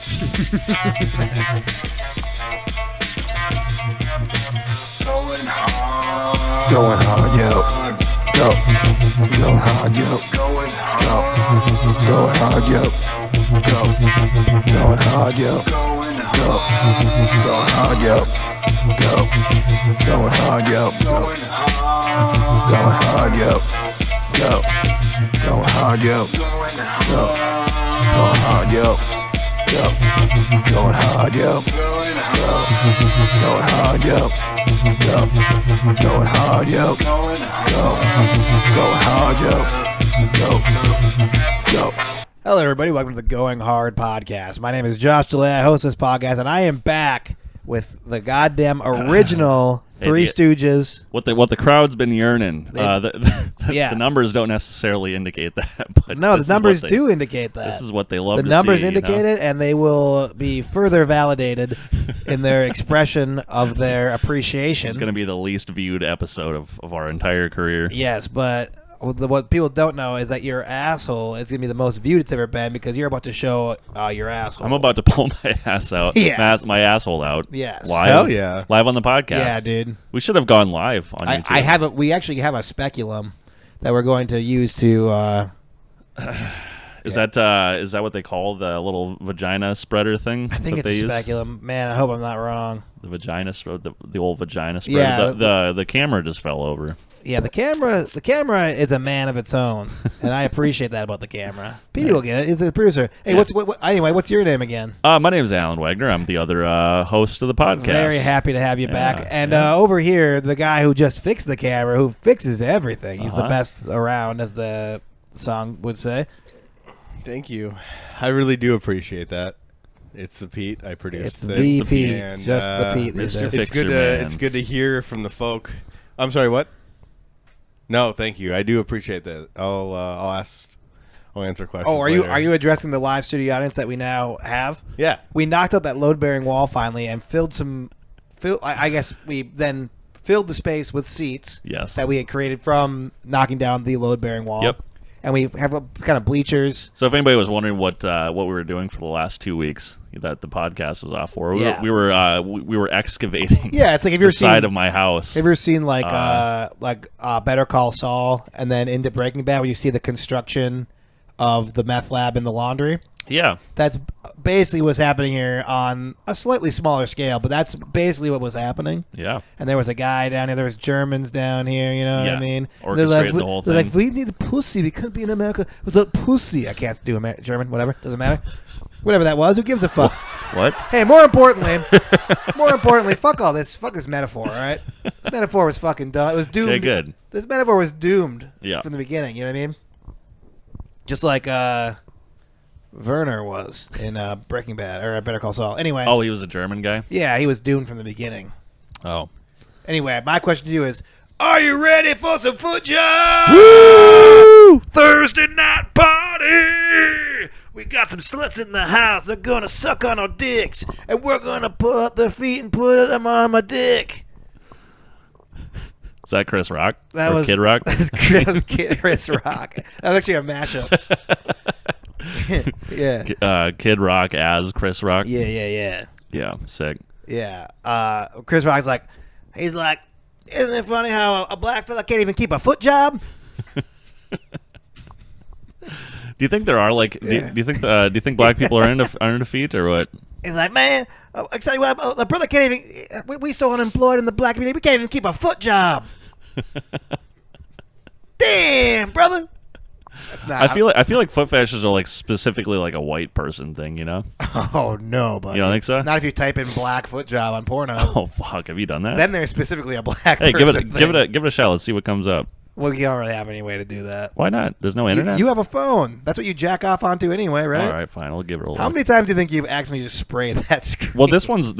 Going hard, yo. Go. Going hard, yo. Going hard, yo. Go. Going hard, yo. Go. Going hard, yo. Go. Going hard, yo. Going hard, yo. Go. Going hard, yo. Go. Going hard, yo. Go. Going hard, yo. Go. Going hard, yo. Go. Going hard, yo. Go. Going hard, yo. Go. Go. Hello, everybody. Welcome to the Going Hard podcast. My name is Josh DeLay. I host this podcast, and I am back with the goddamn original Three Stooges. What the crowd's been yearning. Yeah. The numbers don't necessarily indicate that. But No, the numbers do indicate that. This is what they love the to numbers see, indicate it, and they will be further validated in their expression of their appreciation. It's going to be the least viewed episode of our entire career. Yes, but what people don't know is that your asshole is going to be the most viewed it's ever been because you're about to show your asshole. I'm about to pull my ass out. Yeah. My asshole out. Yes. Live. Hell yeah. Live on the podcast. Yeah, dude. We should have gone live on YouTube. We actually have a speculum that we're going to use to. Is that what they call the little vagina spreader thing? I think that it's they a use? speculum. Man, I hope I'm not wrong. The vagina spread, the old vagina spreader. Yeah. The camera just fell over. Yeah, the camera is a man of its own, and I appreciate that about the camera. Petey will get it. He's the producer. Hey, Yeah. Anyway, what's your name again? My name is Alan Wagner. I'm the other host of the podcast. Very happy to have you back. Yeah, And yeah. over here, the guy who just fixed the camera, who fixes everything. He's the Uh-huh. best around, as the song would say. Thank you. I really do appreciate that. It's the Pete. I produced It's this. the Pete. And, Just the Pete. these Mr. days. Fix- Fixer man. It's good to hear from the folk. I'm sorry. What? No, thank you. I do appreciate that. I'll answer questions. Oh, later. are you addressing the live studio audience that we now have? Yeah. We knocked out that load-bearing wall finally and I guess we then filled the space with seats Yes. that we had created from knocking down the load-bearing wall. Yep. And we have kind of bleachers. So if anybody was wondering what we were doing for the last 2 weeks that the podcast was off for, we were excavating. Yeah, it's like if the you're side of my house. Have you ever seen like Better Call Saul and then into Breaking Bad where you see the construction of the meth lab in the laundry? Yeah. That's basically what's happening here on a slightly smaller scale, but that's basically what was happening. Yeah. And there was a guy down here. There was Germans down here. You know what I mean? Orchestrated the whole they're like, thing. we need a pussy. We couldn't be in America. It was a pussy. I can't do German. Whatever. Doesn't matter. Whatever that was. Who gives a fuck? What? Hey, more importantly, fuck all this. Fuck this metaphor. All right. This metaphor was fucking dumb. It was doomed. Okay, good. This metaphor was doomed. Yeah. From the beginning. You know what I mean? Just like Werner was in Breaking Bad or Better Call Saul. Anyway. Oh, he was a German guy? Yeah, he was doomed from the beginning. Oh. Anyway, my question to you is, are you ready for some foot jobs? Woo! Thursday night party! We got some sluts in the house. They're going to suck on our dicks. And we're going to pull up their feet and put them on my dick. Is that Chris Rock? That or was Kid Rock? That was Chris Rock. That was actually a mashup. Yeah. Kid Rock as Chris Rock? Yeah. Yeah, sick. Yeah. Chris Rock's like, he's like, isn't it funny how a black fella can't even keep a foot job? Do you think there are like? Do you think black people are into feet or what? He's like, man, I tell you what, the brother can't even. We so unemployed in the black community, we can't even keep a foot job. Damn, brother. Nah, I feel like foot fetishes are like specifically like a white person thing, you know? Oh no, buddy. You don't think so? Not if you type in black foot job on Pornhub. Oh fuck, have you done that? Then there's specifically a black. Hey, person give it a shot. Let's see what comes up. Well, you don't really have any way to do that. Why not? There's no internet. You have a phone. That's what you jack off onto anyway, right? All right, fine. I'll give it a look. How many times do you think you've accidentally just sprayed that screen? Well, this one's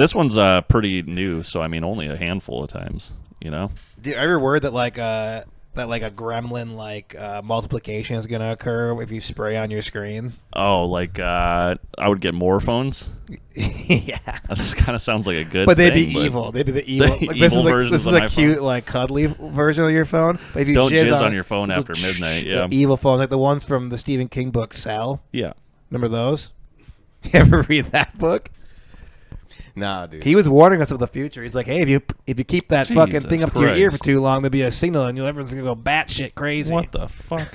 pretty new, so I mean only a handful of times. You know. Do you ever worried that like a gremlin multiplication is gonna occur if you spray on your screen? Oh, like I would get more phones. Yeah. This kind of sounds like a good. But they'd thing, be evil. They'd be the evil. The Like, evil this versions is of a my cute, phone. like cuddly version of your phone. But if you Don't jizz on it, your phone after midnight. Yeah. The evil phones, like the ones from the Stephen King book Cell. Yeah. Remember those? You ever read that book. Nah, dude. He was warning us of the future. He's like, hey, if you keep that fucking thing up to your ear for Christ. too long, there'll be a signal, and everyone's gonna go batshit crazy. What the fuck?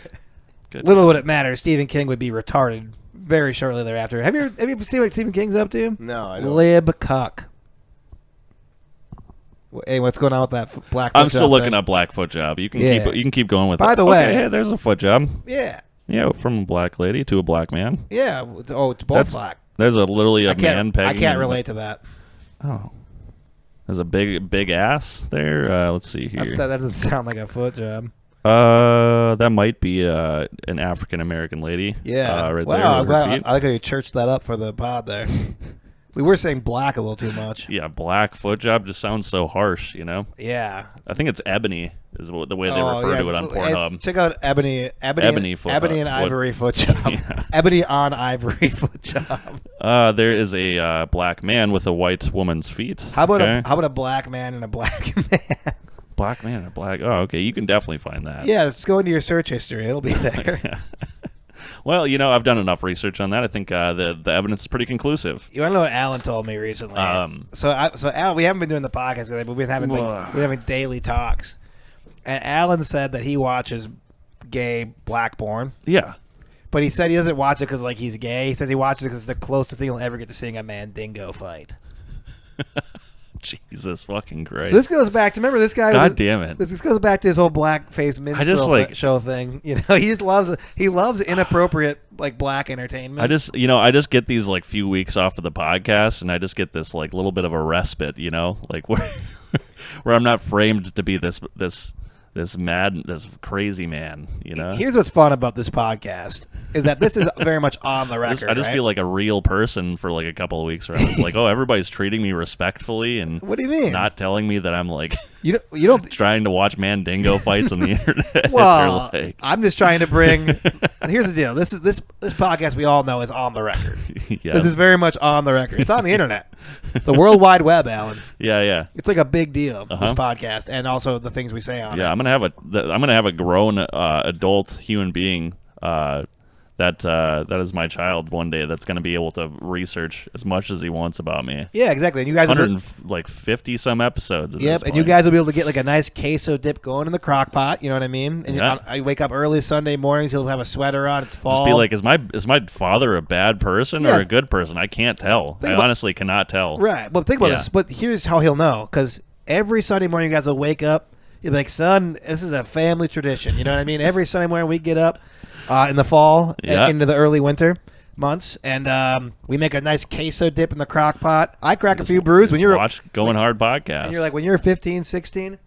Good Little would it matter, Stephen King would be retarded very shortly thereafter. Have you seen what Stephen King's up to? No, I don't. Lib cuck. Hey, what's going on with that black? I'm still looking up black foot job. You can keep going with it. By the way, okay, hey, there's a foot job. Yeah. Yeah, from a black lady to a black man. Yeah. It's both black. There's literally a man pegging. I can't relate to that. Oh, there's a big ass there. Let's see here. That doesn't sound like a foot job. That might be an African American lady. Yeah. Right wow. there. I'm glad. I like how you churched that up for the pod there. We were saying black a little too much. Yeah, black foot job just sounds so harsh, you know? Yeah. I think it's ebony is the way they refer to it on Pornhub. Check out ebony and ivory foot job. Yeah. Ebony on ivory foot job. There is a black man with a white woman's feet. How about a black man and a black man? Black man and a black. Oh, okay. You can definitely find that. Yeah, just go into your search history. It'll be there. Yeah. Well, I've done enough research on that. I think the evidence is pretty conclusive. You want to know what Alan told me recently? So Alan, we haven't been doing the podcast today, but we've been having daily talks. And Alan said that he watches gay black porn. Yeah. But he said he doesn't watch it because he's gay. He says he watches it because it's the closest thing he'll ever get to seeing a Mandingo fight. Jesus fucking Christ. So this goes back to, remember this guy? God damn it. This goes back to his whole blackface minstrel show thing. He just loves inappropriate black entertainment. I just get these few weeks off of the podcast, and I just get this little bit of a respite, where I'm not framed to be this crazy man, Here's what's fun about this podcast is that this is very much on the record. I just feel like a real person for a couple of weeks. Where I was everybody's treating me respectfully, and what do you mean? Not telling me that I'm you don't trying to watch Mandingo fights on the internet. Well, I'm just trying to bring. Here's the deal. This podcast we all know is on the record. Yeah. This is very much on the record. It's on the internet, the World Wide Web, Alan. Yeah. It's a big deal. This podcast, and also the things we say on it. Yeah, I'm gonna have a grown adult human being that is my child one day that's going to be able to research as much as he wants about me. Yeah, exactly. And you guys 150 some episodes. Yep, and you guys will be able to get a nice queso dip going in the crock pot. You know what I mean? And you wake up early Sunday mornings. He'll have a sweater on. It's fall. Just be like, is my father a bad person or a good person? I can't tell. I honestly cannot tell. Right. But think about this. But here's how he'll know. Because every Sunday morning, you guys will wake up. You'll be like, son, this is a family tradition. You know what I mean? Every Sunday morning we get up in the fall into the early winter months, and we make a nice queso dip in the crock pot. I crack a few brews when you're watch Going Hard podcast. And you're like, when you're 15, 16,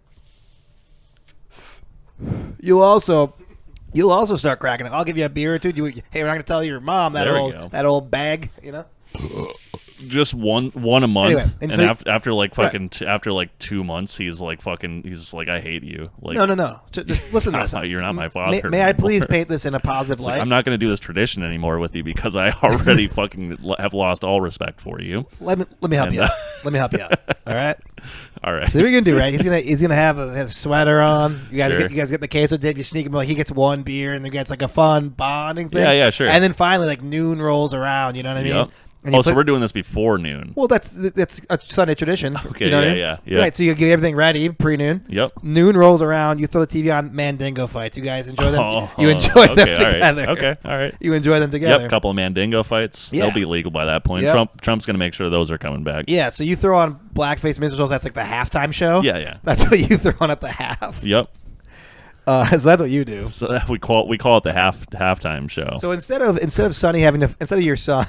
you'll also start cracking it. I'll give you a beer or two. Hey, we're not gonna tell your mom that old bag, Just one a month, anyway, and so after 2 months, he's like, I hate you. No. Just listen to this. You're not my father. May I please paint this in a positive light? I'm not going to do this tradition anymore with you because I already fucking have lost all respect for you. Let me help you out. Let me help you out. All right. All right. So what are you gonna do, right? He's gonna have a sweater on. You guys get the queso dip. You sneak him. He gets one beer, and then gets a fun bonding thing. Yeah, sure. And then finally, noon rolls around. You know what I mean? Yep. So we're doing this before noon. Well, that's a Sunday tradition. Okay, you know yeah. Right, so you get everything ready pre-noon. Yep. Noon rolls around. You throw the TV on. Mandingo fights. You guys enjoy them. You enjoy them together. Okay, all right. You enjoy them together. Yep, couple of Mandingo fights. Yeah. They'll be legal by that point. Yep. Trump's going to make sure those are coming back. Yeah, so you throw on blackface minstrels. That's like the halftime show. Yeah. That's what you throw on at the half. Yep. So that's what you do. So that we call it the halftime show. So instead of Sonny instead of your son.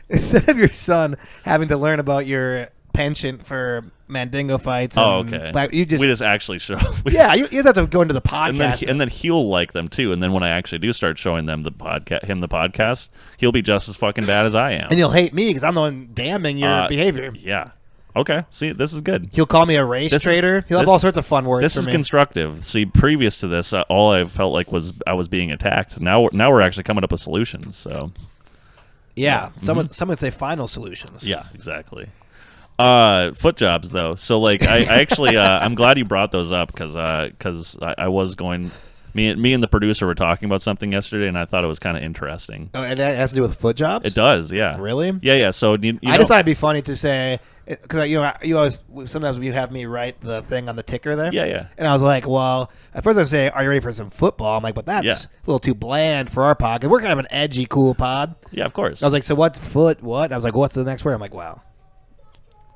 Instead of your son having to learn about your penchant for Mandingo fights, we just actually show. You have to go into the podcast, and then he'll like them too. And then when I actually do start showing them the podcast, he'll be just as fucking bad as I am. And he'll hate me because I'm the one damning your behavior. Yeah. Okay. See, this is good. He'll call me a race traitor. He'll have all sorts of fun words. This is constructive. See, previous to this, all I felt like was I was being attacked. Now we're actually coming up with solutions. So. Yeah, some would say final solutions. Yeah, exactly. Foot jobs though. So I actually I'm glad you brought those up because I was going Me and the producer were talking about something yesterday, and I thought it was kind of interesting. Oh, and that has to do with foot jobs? It does, yeah. Really? Yeah. So I just thought it'd be funny to say, because you always, sometimes you have me write the thing on the ticker there. Yeah. And I was like, well, at first I was saying, are you ready for some football? I'm like, but that's a little too bland for our pod. We're kind of an edgy, cool pod. Yeah, of course. I was like, so what's foot? What? I was like, what's the next word? I'm like, wow.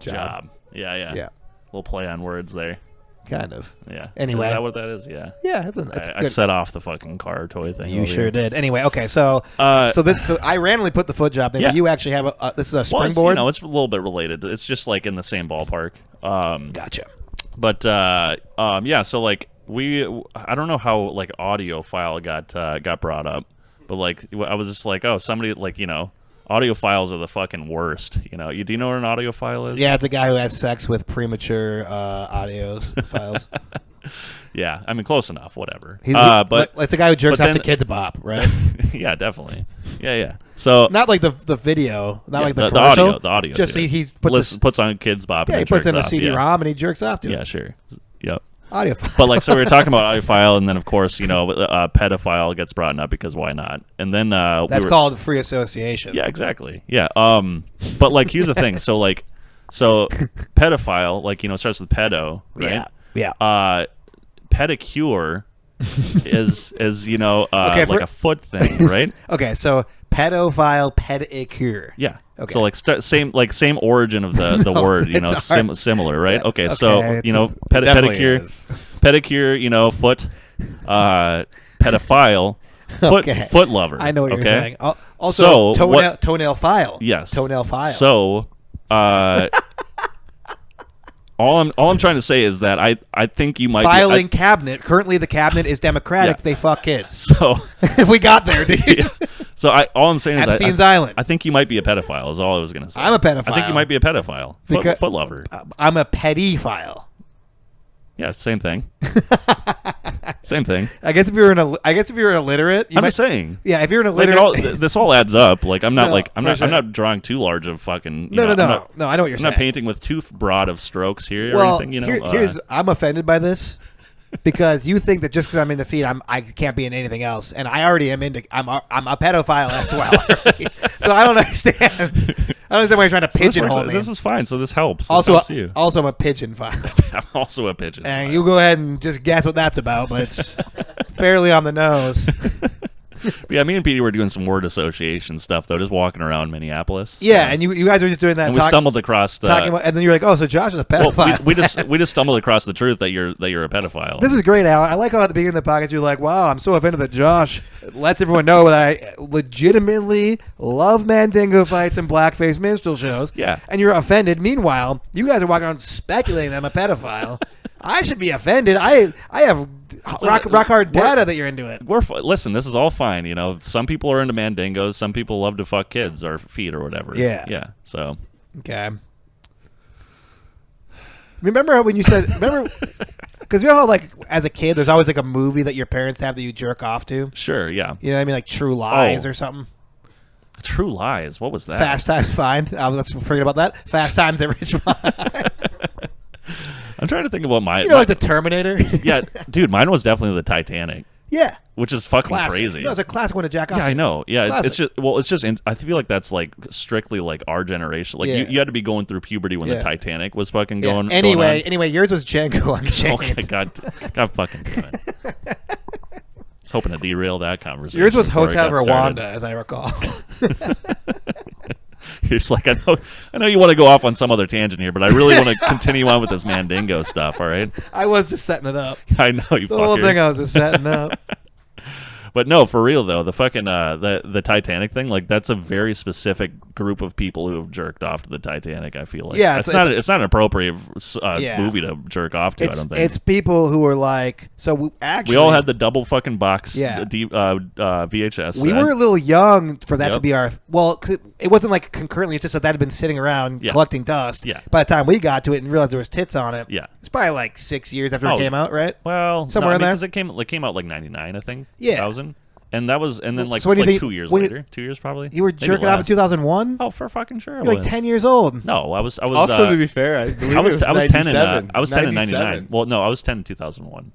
Job. Yeah. We'll play on words there. Kind of. Yeah. Anyway. Is that what that is? Yeah. Yeah, it's good. I set off the fucking car toy thing. You sure did. Anyway, okay, so I randomly put the foot job thing, but you actually have this is a springboard? It's a little bit related. It's just like in the same ballpark. Gotcha. But so like I don't know how like audiophile got brought up, but like I was just like, oh, somebody like, audiophiles are the fucking worst. Do you know what an audiophile is? Yeah, it's a guy who has sex with premature files. Yeah, I mean, close enough. Whatever. But it's a guy who jerks off to Kids Bop, right? Yeah, definitely. Yeah. So not like the video, not like the commercial. The audio. Just he puts on Kids Bop. Yeah, he puts in a CD-ROM and he jerks off to it. Yeah, sure. Yep. Audiophile. But like, so we were talking about audiophile, and then of course, pedophile gets brought up because why not? And then that's called free association. Yeah, exactly. Yeah. But like, here's the thing. So pedophile, like starts with pedo, right? Yeah. Pedicure is like a foot thing, right? Okay, so pedophile pedicure. Yeah. Okay. So like same origin of the word, similar, right? Okay, so pedicure, foot, pedophile, foot lover. I know what you're saying. So Also, toenail file. Yes. Toenail file. So, all I'm trying to say is that I think you might filing cabinet. Currently, the cabinet is Democratic. Yeah. They fuck kids. So we got there, dude. Yeah. So all I'm saying is Epstein's Island. I think you might be a pedophile. Is all I was going to say. I'm a pedophile. I think you might be a pedophile. Foot lover. I'm a pedophile. Yeah, same thing. Same thing. I guess if you're illiterate, I'm just saying. Yeah, if you're an illiterate, this all adds up. Like I'm not drawing too large of fucking. No. I know what you're saying. I'm not painting with too broad of strokes here or anything. I'm offended by this because you think that just because I'm into feet, I can't be in anything else, and I already am into. I'm a pedophile as well. Right? So I don't understand. I don't understand why you're trying to pigeonhole me. This is fine. So this helps. Also, you. Also, I'm a pigeonphile. I'm also a pigeon. And you go ahead and just guess what that's about, but it's fairly on the nose. Yeah, me and Petey were doing some word association stuff though, just walking around Minneapolis. Yeah, and you guys were just doing that. And we stumbled across talking about, and then you're like, "Oh, so Josh is a pedophile." Well, we just stumbled across the truth that you're a pedophile. This is great, Alan. I like how at the beginning of the podcast you're like, "Wow, I'm so offended that Josh lets everyone know that I legitimately love Mandingo fights and blackface minstrel shows." Yeah, and you're offended. Meanwhile, you guys are walking around speculating that I'm a pedophile. I should be offended. I have rock hard data that you're into it. Listen, this is all fine. Some people are into mandingos. Some people love to fuck kids or feet or whatever. Yeah. So okay. Remember when you said because you know how like as a kid there's always like a movie that your parents have that you jerk off to. Sure. Yeah. You know what I mean, like True Lies or something. True Lies. What was that? Fast Times. Fine. Let's forget about that. Fast Times at Ridgemont. I'm trying to think about my. Like the Terminator. Yeah, dude, mine was definitely the Titanic. Yeah, which is fucking crazy. No, it's a classic one to jack off. Yeah, to. I know. Yeah, it's just. I feel like that's like strictly like our generation. Like you had to be going through puberty when the Titanic was fucking going. Anyway, yours was Django Unchained. Okay, God fucking damn it. I was hoping to derail that conversation. Yours was Hotel Rwanda, as I recall. You're just like, I know you want to go off on some other tangent here, but I really want to continue on with this Mandingo stuff, all right? I was just setting it up. I know, you fucker. The whole thing I was just setting up. But no, for real though, the fucking the Titanic thing, like that's a very specific group of people who have jerked off to the Titanic. I feel like it's not an appropriate movie to jerk off to. I don't think it's people who are like we all had the double fucking box VHS. We were a little young for that to be our cause it wasn't like concurrently. It's just that had been sitting around collecting dust. Yeah. By the time we got to it and realized there was tits on it, it's probably like 6 years after it came out, right? Well, somewhere in there because it came out like 99, I think. Yeah. 2000. And that was, and then like, so what do you think, 2 years later, 2 years probably. You were jerking off in 2001? Oh, for fucking sure. You're like 10 years old. No, I was. Also, to be fair, I was 10 in 97. 99. Well, no, I was 10 in 2001.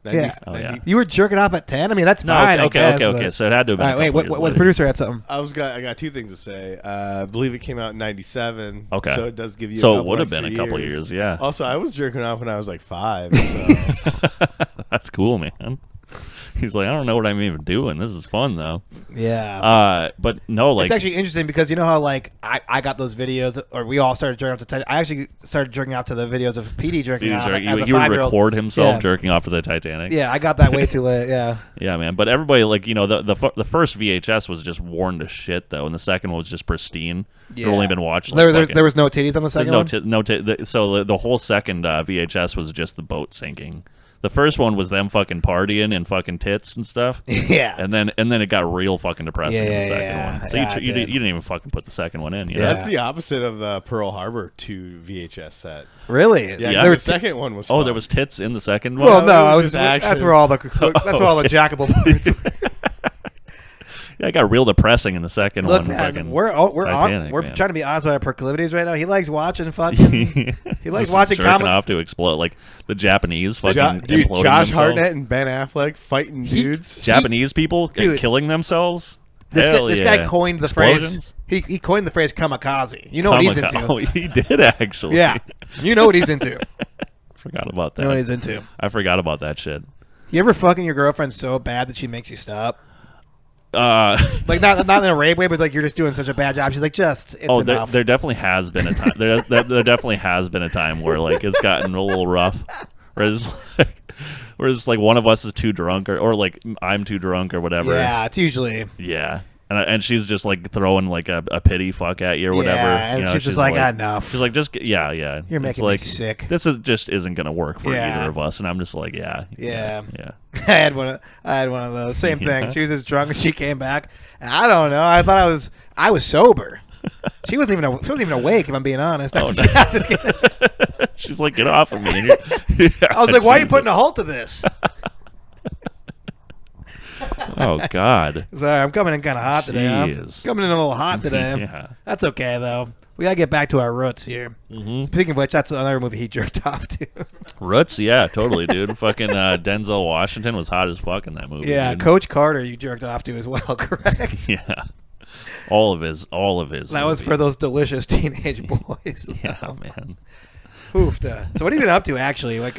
Yeah. Oh, yeah. You were jerking off at 10? I mean, that's No, fine. I guess, okay. but- So it had to have been. All right, wait. What the producer had something? I got two things to say. I believe it came out in '97. Okay. So it does give you. So a it couple would have extra been a couple years. Yeah. Also, I was jerking off when I was like 5. So. That's cool, man. He's like, I don't know what I'm even doing. This is fun though. Yeah. But no, like It's actually interesting because you know how like I got those videos, or we all started jerking off to Titanic. I actually started jerking off to the videos of Petey jerking off. As a he would 5-year-old. record himself Yeah. jerking off to the Titanic. Yeah, I got that way too late. Yeah. Yeah, man. But everybody, like, you know, the first VHS was just worn to shit though, and the second one was just pristine. Yeah. It only been watched. Like, There was no titties on the second one. So the whole second VHS was just the boat sinking. The first one was them fucking partying and fucking tits and stuff. Yeah. And then it got real fucking depressing in the second one. So Yeah, you didn't even fucking put the second one in. You know? Yeah. That's the opposite of the Pearl Harbor 2 VHS set. Really? Yeah, Yeah. the second one was. Oh, fun. there was tits in the second one. Well, No, no, it I was was. just action. That's where all the jackable parts. were. Yeah, it got real depressing in the second Look, one. man, fucking we're Titanic, we're man. trying to be honest with our proclivities right now. He likes watching fucking. He likes watching jerking comic. off to explode like the Japanese fucking Dude, imploding Josh themselves. Hartnett and Ben Affleck fighting dudes. Japanese people Dude. killing themselves. This Hell guy coined the Explosions? phrase. He coined the phrase kamikaze. You know what he's into. Oh, he did actually. Yeah, you know what he's into. Forgot about that. You know what he's into. I forgot about that shit. You ever fucking your girlfriend so bad that she makes you stop? Uh, Like not in a rape way, but like you're just doing such a bad job. She's like, just it's enough. there definitely has been a time. there definitely has been a time where like it's gotten a little rough. Where it's like one of us is too drunk, or like I'm too drunk, or whatever. Yeah, it's usually. Yeah. And she's just like throwing like a pity fuck at you or whatever. Yeah, and you know, she's just like, enough. She's like, just yeah. You're It's making like, me sick. This just isn't gonna work for Yeah. either of us. And I'm just like, yeah. Yeah. Yeah. I had one of those. Same thing. She was just drunk and she came back. And I don't know. I thought I was sober. She wasn't even awake, if I'm being honest. Oh, no. Just kidding. She's like, get off of me. I was like, why are you putting a halt to this? Oh God. Sorry, I'm coming in kind of hot today. Huh? Jeez. Coming in a little hot today. Yeah. That's okay though. We gotta get back to our roots here. Mm-hmm. Speaking of which, that's another movie he jerked off to. Roots, yeah, totally, dude. Fucking Denzel Washington was hot as fuck in that movie. Yeah, dude. Coach Carter, you jerked off to as well, correct? Yeah. All of his. That was for movies. those delicious teenage boys. Yeah, man. Oofta. So what have you been up to actually? Like,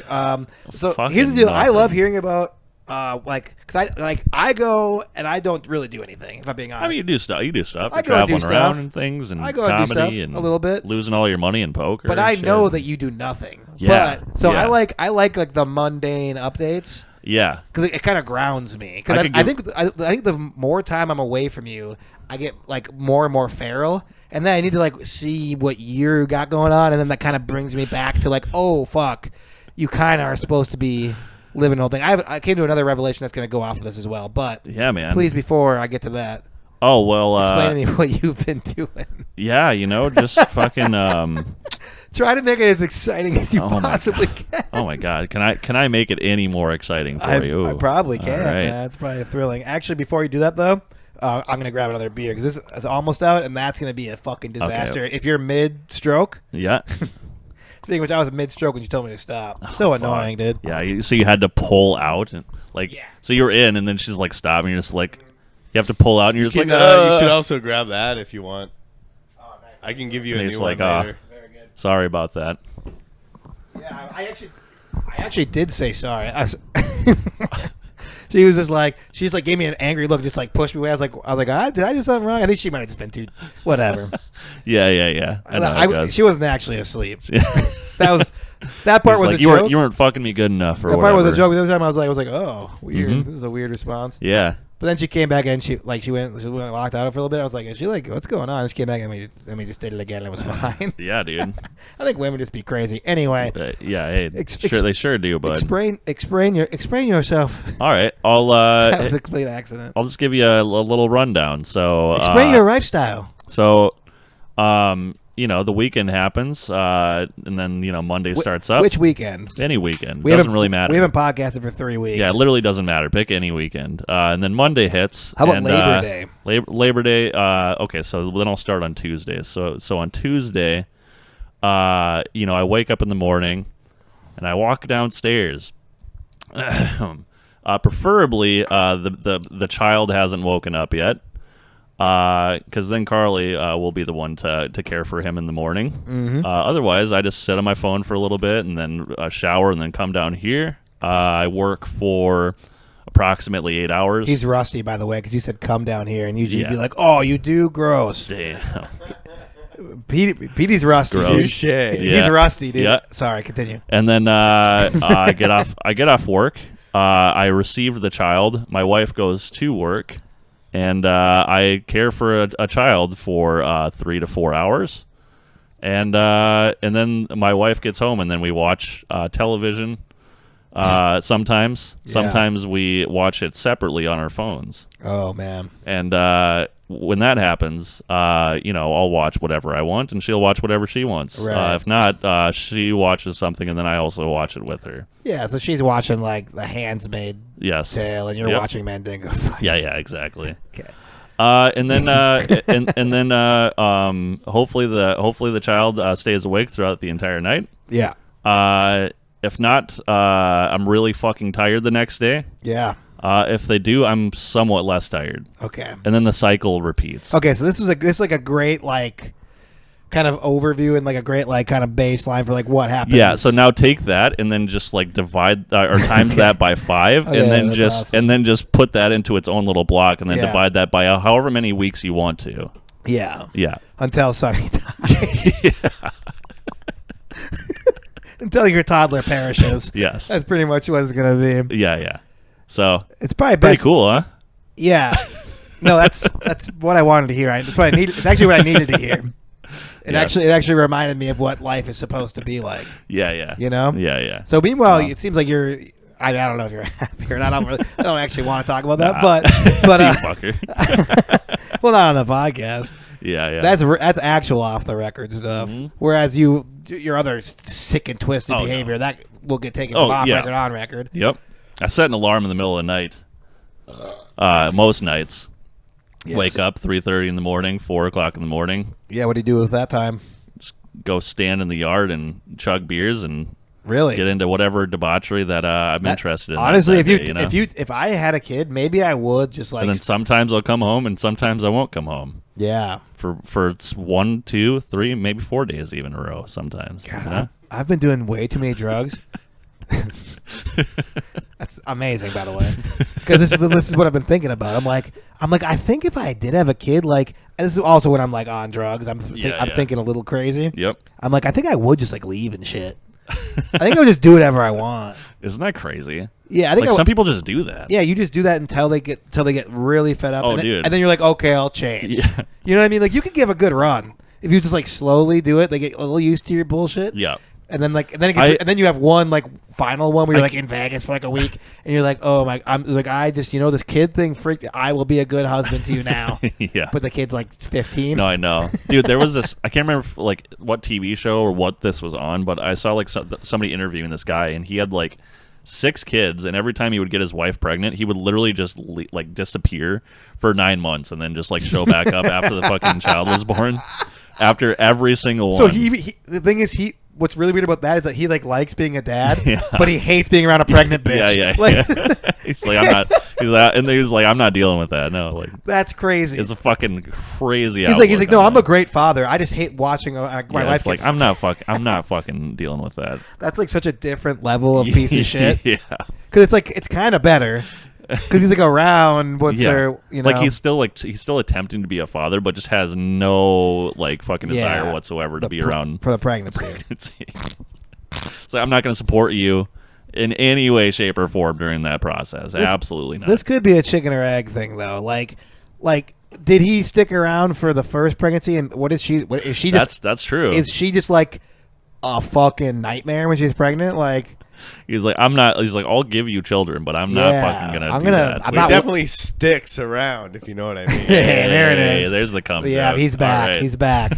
so Fucking here's the deal. I nothing. love hearing about, because I go and I don't really do anything. If I'm being honest. I mean, you do stuff. You do stuff. I You're go and do traveling around stuff. and things, and I go and do comedy, stuff and a little bit. losing all your money in poker. But and I shit. know that you do nothing. Yeah, But, so yeah. I like the mundane updates. Yeah. Because it kind of grounds me. Because I could I think the more time I'm away from you, I get like more and more feral, and then I need to like see what you got going on, and then that kind of brings me back to like, oh fuck, you kind of are supposed to be living the whole thing. I came to another revelation that's going to go off of this as well, but Yeah, man. please, before I get to that, Oh well. explain to me what you've been doing. Yeah, you know, just fucking. Try to make it as exciting as you Oh my possibly God. can. Oh my God! Can I make it any more exciting for you? I probably can. All right. Man. It's probably thrilling. Actually, before you do that, though, I'm going to grab another beer because this is almost out, and that's going to be a fucking disaster. Okay. If you're mid-stroke, Yeah. speaking of which, I was mid-stroke when you told me to stop. So annoying, dude. Yeah. So you had to pull out, and like, Yeah. so you're in, and then she's like, "Stop!" And you're just like, you have to pull out, and you're just like, You should also grab that if you want. Oh, nice. I can give you a And new it's one like, later. Very good. Sorry about that. Yeah, I actually did say sorry. She was just like, she's like gave me an angry look, just like pushed me away. I was like, did I do something wrong? I think she might have just been too, whatever. Yeah. I know how it goes. She wasn't actually asleep. That part was a you joke. You weren't fucking me good enough, or That whatever. part was a joke. The other time I was like, oh, weird. Mhm. This is a weird response. Yeah. But then she came back and she went and walked out for a little bit. I was like, is she like, what's going on? And she came back and we just did it again and it was fine. Yeah, dude. I think women just be crazy. Anyway, Yeah. Hey, they sure do, bud. explain yourself. All right, That was a complete accident. I'll just give you a little rundown. So Explain your lifestyle. So, the weekend happens, and then Monday starts up. Which weekend? Any weekend We doesn't haven't- really matter. We haven't podcasted for 3 weeks. Yeah, it literally doesn't matter. Pick any weekend, and then Monday hits. How about and, Labor Day? Labor Day. Okay, so then I'll start on Tuesday. So on Tuesday, I wake up in the morning, and I walk downstairs, Preferably, the child hasn't woken up yet, because then Carly will be the one to care for him in the morning. Mm-hmm. Otherwise, I just sit on my phone for a little bit and then shower and then come down here. I work for approximately 8 hours. He's rusty, by the way, because you said come down here, and you'd Yeah. be like, "Oh, you do gross." Damn. Petey's rusty. Gross. Dude. Touche. He's Yeah. rusty, dude. Yeah. Sorry, continue. And then I get off work. I receive the child. My wife goes to work, and I care for a child for 3 to 4 hours, and then my wife gets home, and then we watch television. Sometimes we watch it separately on our phones, Oh man. and when that happens, I'll watch whatever I want, and she'll watch whatever she wants. Right. If not, she watches something, and then I also watch it with her. Yeah, so she's watching like The Handmaid's Yes. Tale, and you're Yep. watching Mandingo fights. Yeah, exactly. Okay. And then hopefully the child stays awake throughout the entire night. Yeah. If not, I'm really fucking tired the next day. Yeah. If they do, I'm somewhat less tired, Okay. and then the cycle repeats. Okay, so this is like a great like kind of overview and like a great like kind of baseline for like what happens. Yeah. So now take that and then just like divide or times that by 5, Okay, and then that's just awesome. and then just put that into its own little block, and then Yeah. divide that by however many weeks you want to. Yeah. Yeah. Until Sonny dies. Until your toddler perishes. Yes. That's pretty much what it's gonna be. Yeah. So It's probably pretty best. cool, huh? Yeah. No, that's what I wanted to hear. That's what I needed. It's actually what I needed to hear. It Yeah. actually reminded me of what life is supposed to be like. Yeah. You know? Yeah. So meanwhile, Wow. it seems like you're. I don't know if you're happy or not. I don't actually want to talk about that, Nah. but You fucker. well, not on the podcast. Yeah. That's actual off the record stuff. Mhm. Whereas your other sick and twisted Oh, behavior that will get taken Oh, off yeah. record on record. Yep. I set an alarm in the middle of the night. Most nights. Yes. Wake up 3:30 in the morning, 4:00 in the morning. Yeah, what do you do with that time? Go stand in the yard and chug beers and Really? get into whatever debauchery that I'm interested in. Honestly, that if day, if I had a kid, maybe I would just like and then sometimes I'll come home, and sometimes I won't come home yeah. for 1, 2, 3, maybe 4 days even in a row. Sometimes. God, you know? I've been doing way too many drugs. That's amazing, by the way, because this is what I've been thinking about. I'm like, I think if I did have a kid, like, and this is also when I'm like on drugs. I'm Yeah. thinking a little crazy. Yep. I'm like, I think I would just like leave and shit. I think I would just do whatever I want. Isn't that crazy? Yeah, I think Like I some people just do that. yeah, you just do that until they get really fed up. Oh, and then, dude. and then you're like, okay, I'll change. Yeah. You know what I mean? Like you could give a good run if you just like slowly do it. They get a little used to your bullshit. Yeah. And then and then you have one like final one where you're like in Vegas for like a week, and you're like, oh my, I'm like, I just this kid thing freaked me. I will be a good husband to you now. Yeah. But the kid's like 15. No, I know, dude. There was this. I can't remember like what TV show or what this was on, but I saw like somebody interviewing this guy, and he had like 6 kids, and every time he would get his wife pregnant, he would literally just like disappear for 9 months, and then just like show back up after the fucking child was born. After every single one. So he the thing is what's really weird about that is that he like likes being a dad, Yeah. but he hates being around a pregnant bitch. Yeah. Like, He's like, I'm not. He's like, and he's like, I'm not dealing with that. No, like, that's crazy. it's a fucking crazy. He's like, no, I'm a great father. I just hate watching my wife. It's like I'm not fucking dealing with that. That's like such a different level of piece of shit. Yeah. Because it's like it's kind of better because he's like around once they're like he's still attempting to be a father, but just has no like fucking desire whatsoever to be around for the pregnancy. pregnancy. So I'm not going to support you in any way, shape, or form during that process. Absolutely not. This could be a chicken or egg thing though. Like, did he stick around for the first pregnancy? And what is she? What is she? Just that's true. Is she just like a fucking nightmare when she's pregnant? Like. He's like, I'm not. He's like, I'll give you children, but I'm not fucking gonna do that. I'm He not definitely sticks around, if you know what I mean. Hey, there it is. There's the cum. Yeah, joke. he's back. All right. He's back.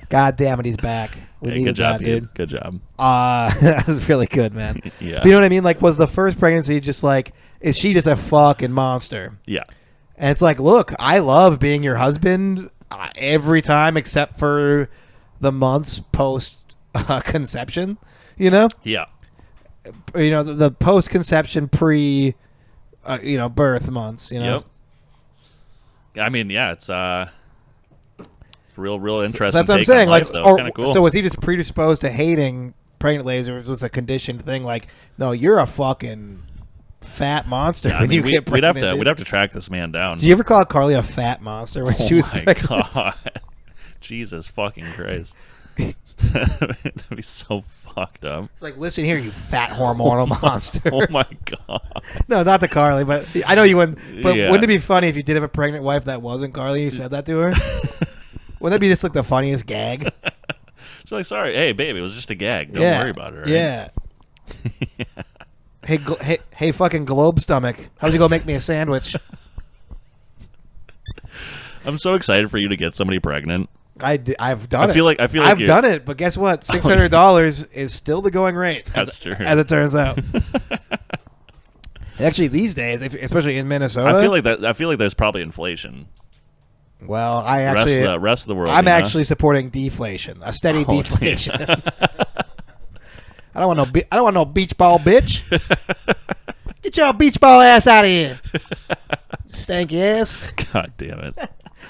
God damn it, he's back. We Hey, needed good job, that, dude. Good job. That was really good, man. Yeah. But you know what I mean? Like, was the first pregnancy just like, is she just a fucking monster? Yeah. And it's like, look, I love being your husband every time except for the months post conception, you know? Yeah. the post-conception birth months. Yep. I mean, yeah, it's real interesting. So that's what I'm take saying. on life, though. It's kind of cool. So was he just predisposed to hating pregnant ladies, or was this a conditioned thing? Like, no, you're a fucking fat monster Yeah, when you get we'd pregnant. have to track this man down. Did you ever call Carly a fat monster when she was pregnant? Oh my god, Jesus fucking Christ! That'd be so fucked up. It's like, listen here, you fat hormonal monster. Oh my god. No, not to Carly, but I know you wouldn't. But Yeah. wouldn't it be funny if you did have a pregnant wife that wasn't Carly? You said that to her. Wouldn't that be just like the funniest gag? She's like, sorry, hey babe, it was just a gag. Don't worry about it. Right? Yeah. Hey, fucking globe stomach. How'd you go make me a sandwich? I'm so excited for you to get somebody pregnant. I've done it. I feel like I've done it, but guess what? $600 is still the going rate. That's true. As it turns out. Actually, these days, especially in Minnesota, I feel like there's probably inflation. Well, I actually rest of the world. I'm actually supporting deflation, a steady deflation. I don't want no beach ball bitch. Get your beach ball ass out of here, stanky ass. God damn it.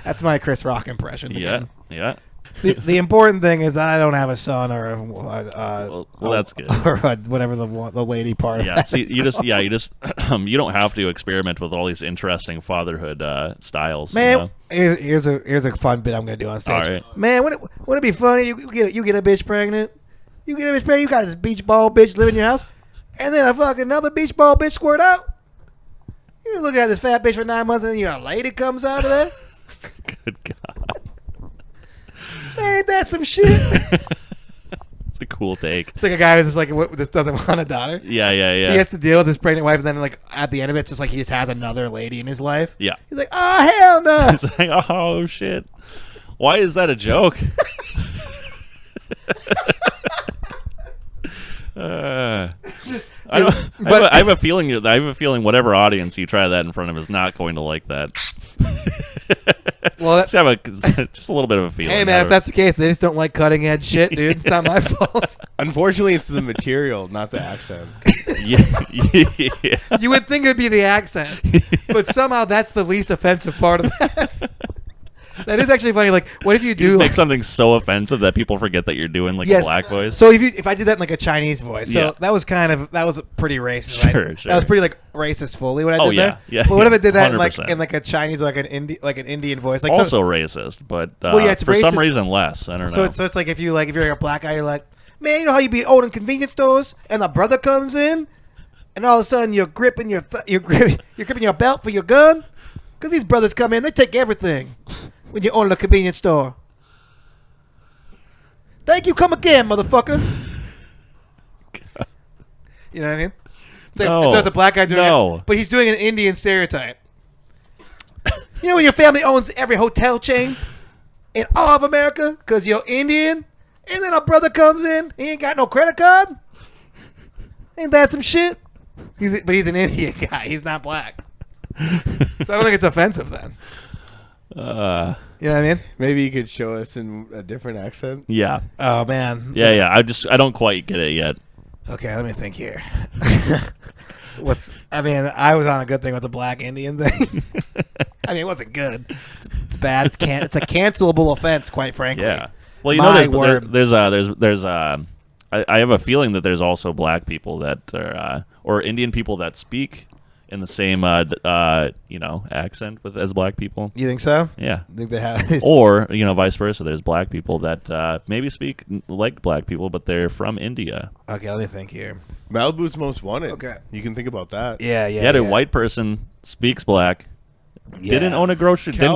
That's my Chris Rock impression. Yeah, Again. yeah. The important thing is I don't have a son or Well, that's good. or whatever the lady part. Yeah, of that see, is you just called. you just you don't have to experiment with all these interesting fatherhood styles. Man, here's a fun bit I'm gonna do on stage. All right. Man, wouldn't it be funny? You get a bitch pregnant. You get a bitch pregnant. You got this beach ball bitch living in your house, and then a fucking another beach ball bitch squirt out. You looking at this fat bitch for 9 months, and then a lady comes out of there. Good God. Man, ain't that some shit? It's a cool take. It's like a guy who's just like, just doesn't want a daughter. Yeah. He has to deal with his pregnant wife, and then like at the end of it, it's just like he just has another lady in his life. Yeah. He's like, oh hell no. It's like, oh shit. Why is that a joke? I have a feeling whatever audience you try that in front of is not going to like that. Well, just a little bit of a feeling. Hey man, if that's the case, they just don't like cutting edge shit, dude. It's not my fault. Unfortunately, it's the material, not the accent. yeah. You would think it'd be the accent, but somehow that's the least offensive part of that. That is actually funny. Like, what if you do just make something so offensive that people forget that you're doing like a black voice? So if I did that in like a Chinese voice, so Yeah. that was pretty racist. Sure, right? sure. That was pretty like racist fully what I did there. Yeah. But what if I did that in 100%. like a Chinese, like an Indian voice? Like Also racist, but it's for some racist. reason less. I don't know. So it's like if you're like a black guy, you're like, man, you know how you be owning convenience stores and the brother comes in, and all of a sudden you're gripping your belt for your gun, because these brothers come in, they take everything. When you own a convenience store. Thank you, come again, motherfucker. You know what I mean? So it's a black guy doing it, but he's doing an Indian stereotype. You know when your family owns every hotel chain in all of America because you're Indian, and then a brother comes in, he ain't got no credit card? Ain't that some shit? But he's an Indian guy. He's not black. So I don't think it's offensive then. You know what I mean? Maybe you could show us in a different accent. Yeah. Oh man. Yeah. I don't quite get it yet. Okay, let me think here. I was on a good thing with the black Indian thing. I mean, it wasn't good. It's bad. It's a cancelable offense, quite frankly. Yeah. Well, you My know, word. there's I have a feeling that there's also black people that are or Indian people that speak in the same accent as black people. You think so? Yeah. I think they have. Or vice versa. There's black people that maybe speak like black people, but they're from India. Okay, let me think here. Malibu's Most Wanted. Okay. You can think about that. Yeah. Yeah, a white person speaks black. Yeah. Didn't own a grocery store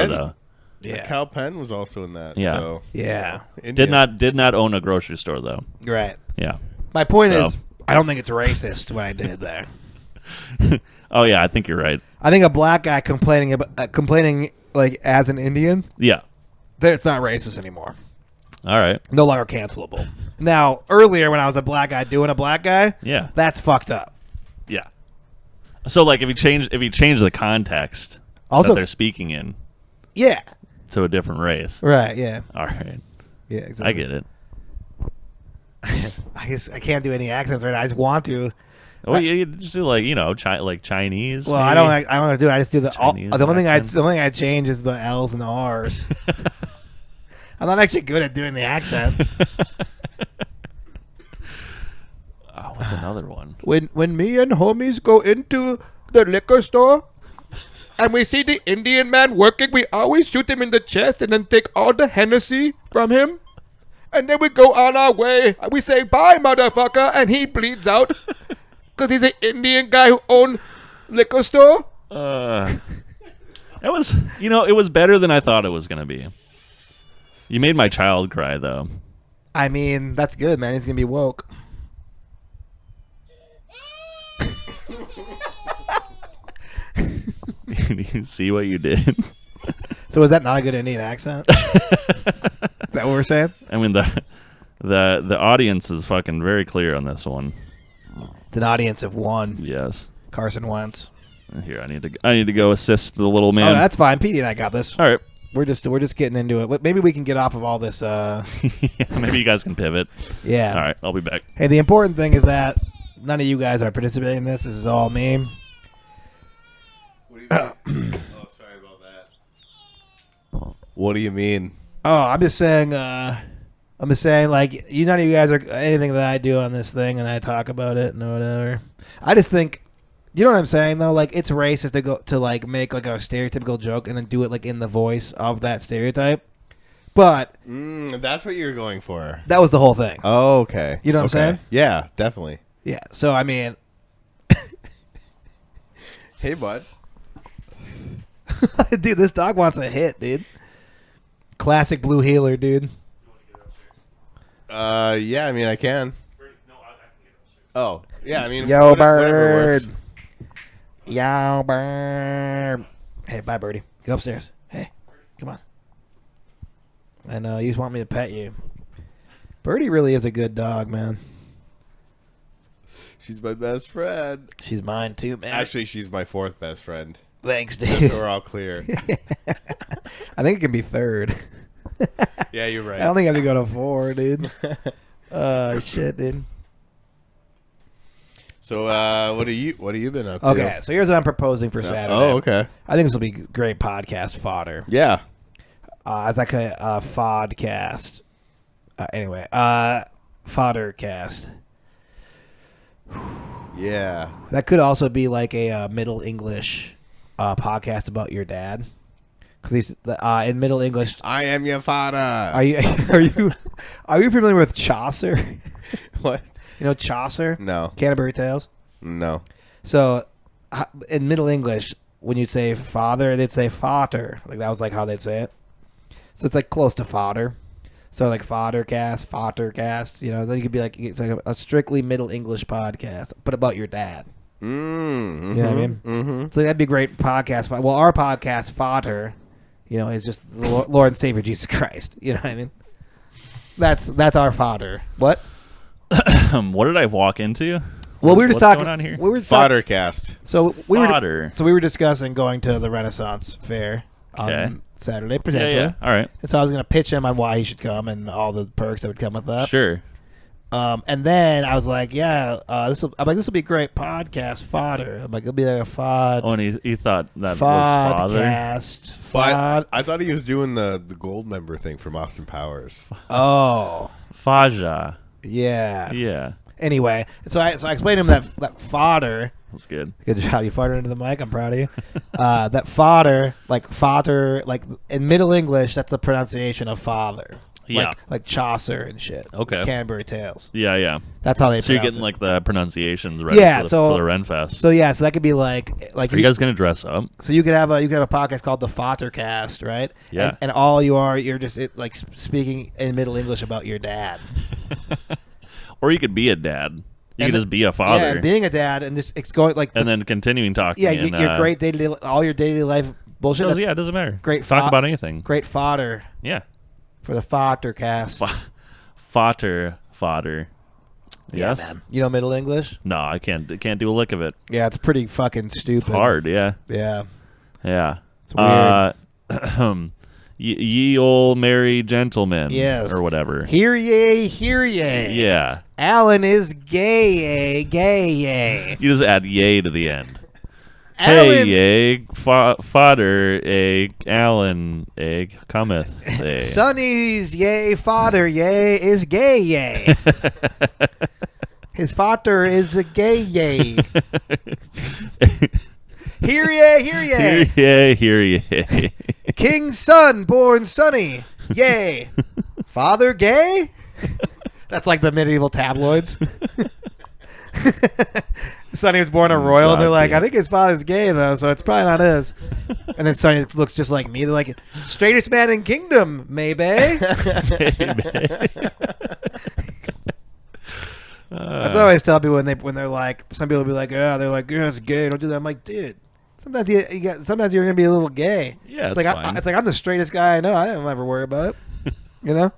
Penn. though. Yeah. Cal Penn was also in that. Yeah. So, Yeah. India. Did not own a grocery store though. Right. Yeah. My point So. is, I don't think it's racist what I did there. Oh yeah, I think you're right. I think a black guy complaining like as an Indian, Yeah. that it's not racist anymore. All right. No longer cancelable. Now, earlier when I was a black guy doing a black guy, Yeah. that's fucked up. Yeah. So like if you change the context Also- that they're speaking in Yeah. to a different race. Right. Yeah. All right. Yeah. Exactly. I get it. I can't do any accents right now. I just want to. Oh, you just do like like Chinese. Well, maybe? I don't want to do it. I just do the Chinese the only accent. thing I change is the L's and the R's. I'm not actually good at doing the accent. Oh, what's another one? When me and homies go into the liquor store and we see the Indian man working, we always shoot him in the chest and then take all the Hennessy from him. And then we go on our way. We say, bye, motherfucker. And he bleeds out because he's an Indian guy who owned liquor store. It was, it was better than I thought it was going to be. You made my child cry, though. I mean, that's good, man. He's going to be woke. You see what you did? So was that not a good Indian accent? Is that what we're saying? I mean, the audience is fucking very clear on this one. It's an audience of one. Yes. Carson Wentz. Here, I need to go assist the little man. Oh, that's fine. Petey and I got this. All right. We're just getting into it. Maybe we can get off of all this. Yeah, maybe you guys can pivot. Yeah. All right, I'll be back. Hey, the important thing is that none of you guys are participating in this. This is all me. What do you mean? Oh, sorry about that. What do you mean? Oh, I'm just saying, like, none of you guys are anything that I do on this thing, and I talk about it and whatever. I just think, you know what I'm saying, though? Like, it's racist to like, make, like, a stereotypical joke and then do it, like, in the voice of that stereotype. But That's what you're going for. that was the whole thing. Oh, okay. You know what I'm saying? Yeah, definitely. Yeah, so, I mean... Hey, bud. Dude, this dog wants a hit, dude. Classic blue healer, dude. Yeah, I mean, I can. Oh, yeah, I mean, Yo, whatever bird. works. Yo, bird. Hey, bye, birdie. Go upstairs. Hey, come on. I know, you just want me to pet you. Birdie really is a good dog, man. She's my best friend. She's mine, too, man. Actually, she's my fourth best friend. Thanks, Just dude. so we're all clear. I think it can be third. Yeah, you're right. I don't think I have to go to 4, dude. Shit, dude. So, what have you been up to? Okay, so here's what I'm proposing for Saturday. Oh, okay. I think this will be great podcast fodder. Yeah. It's like a fodcast. Anyway, foddercast. Yeah. That could also be like a Middle English podcast about your dad, because he's in Middle English. I am your father. Are you familiar with Chaucer? What? You know Chaucer? No. Canterbury Tales. No. So in Middle English, when you say father, they'd say fater. Like that was like how they'd say it. So it's like close to fodder. So like foddercast, you know, then you could be like, it's like a strictly Middle English podcast, but about your dad. Mm-hmm. You know what I mean? Mm-hmm. So that'd be a great podcast. Well, our podcast, Fodder, you know, is just the Lord and Savior Jesus Christ. You know what I mean? That's our fodder. What? What did I walk into? Well, we were just What's talking going on here? We were just talking, Foddercast. so Fodder. we were discussing going to the Renaissance Fair Okay. on Saturday potentially. Yeah. All right. And so I was going to pitch him on why he should come and all the perks that would come with that. Sure. And then I was like, yeah, this will be a great podcast fodder. I'm like, it'll be like a fod. Oh, and he thought that was father. Podcast. But I thought he was doing the gold member thing from Austin Powers. Oh, Faja. yeah. Yeah. Anyway, so I explained to him that fodder. That's good. Good job, you farted into the mic. I'm proud of you. That fodder, like in Middle English, that's the pronunciation of father. Yeah. Like Chaucer and shit. Okay. Canterbury Tales. Yeah. That's how they. So you're pronounce getting it. like the pronunciations ready Yeah, for so- the Renfest. So yeah, so that could be like Are you guys gonna dress up? So you could have a podcast called the Foddercast, right? Yeah. And all you're just like speaking in Middle English about your dad. Or you could be a dad. You And could just be a father. Yeah, being a dad and just it's going like. and then continuing talking. yeah, and, your great day-to-day, all your day-to-day life bullshit. Yeah, that's it doesn't matter. great Talk fo- about anything. Great fodder Yeah. for the Foddercast. Fodder. Yeah, Yes. man. You know Middle English? No, I can't do a lick of it. Yeah, it's pretty fucking stupid. It's hard. Yeah. Yeah. Yeah. It's weird. Ye old merry gentlemen. Yes. Or whatever. Hear ye, hear ye. Yeah. Alan is gay, gay. You just add yay to the end. Alan, Hey, yay, fodder, Alan, cometh. Sonny's yay, fodder, yay, is gay, yay. His father is a gay, yay. Hear ye, hear ye. Hear ye, hear ye. King's son, born Sonny, yay. Father gay? That's like the medieval tabloids. Sonny was born a royal, and they're like, I think his father's gay, though, so it's probably not his. And then Sonny looks just like me. They're like, straightest man in kingdom, maybe. That's what I always tell people when they're like, some people will be like, oh, they're like, yeah, it's gay, don't do that. I'm like, dude, sometimes sometimes you're gonna be a little gay. Yeah, it's like fine. it's like I'm the straightest guy I know. I don't ever worry about it. You know.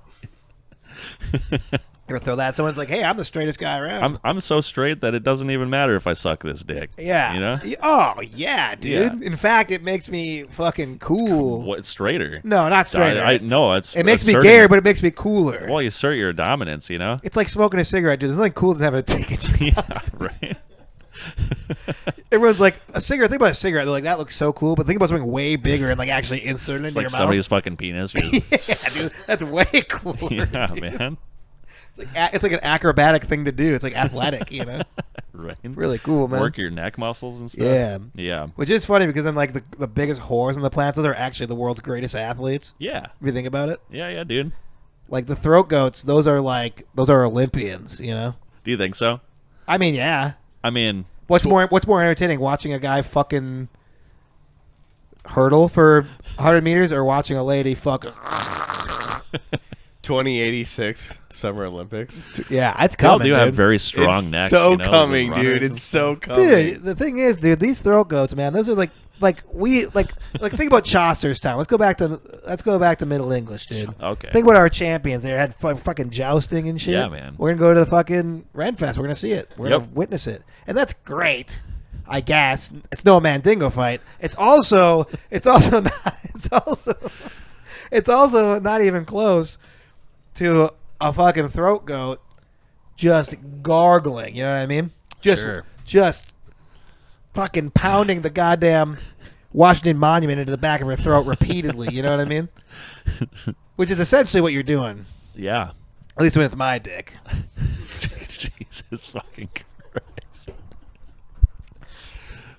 You ever throw that? Someone's like, "Hey, I'm the straightest guy around." I'm so straight that it doesn't even matter if I suck this dick. Yeah. You know? Oh yeah, dude. Yeah. In fact, it makes me fucking cool. What, straighter? No, not straighter. No, it's it makes me asserting- gayer, but it makes me cooler. Well, you assert your dominance, you know? It's like smoking a cigarette, dude. There's nothing cool than having a ticket. Yeah, right. Everyone's like, a cigarette. Think about a cigarette. They're like, that looks so cool. But think about something way bigger and like actually inserted It's into like your somebody's fucking penis. mouth. Yeah, dude. That's way cooler. Yeah, dude. man. It's like an acrobatic thing to do. It's like athletic, you know? Right. Really cool, man. Work your neck muscles and stuff. Yeah. Yeah. Which is funny because then like the biggest whores on the planet, those are actually the world's greatest athletes. Yeah. If you think about it. Yeah, dude. Like the throat goats, those are Olympians, you know? Do you think so? I mean, yeah. I mean, What's more entertaining, watching a guy fucking hurdle for 100 meters or watching a lady fuck? 2086 Summer Olympics. Yeah, it's they all coming, do dude. have very strong It's necks. so you know, coming, those dude. runners and It's so stuff. coming. Dude, the thing is, dude, these throat goats, man, those are like think about Chaucer's time. Let's go back to Middle English, dude. Okay. Think about our champions. They had fucking jousting and shit. Yeah, man. We're gonna go to the fucking Renfest. We're gonna see it. We're Yep. gonna witness it, and that's great. I guess it's no Mandingo fight. It's also not even close to a fucking throat goat just gargling. You know what I mean? Just fucking pounding the goddamn Washington Monument into the back of her throat repeatedly. You know what I mean? Which is essentially what you're doing. Yeah. At least when it's my dick. Jesus fucking Christ.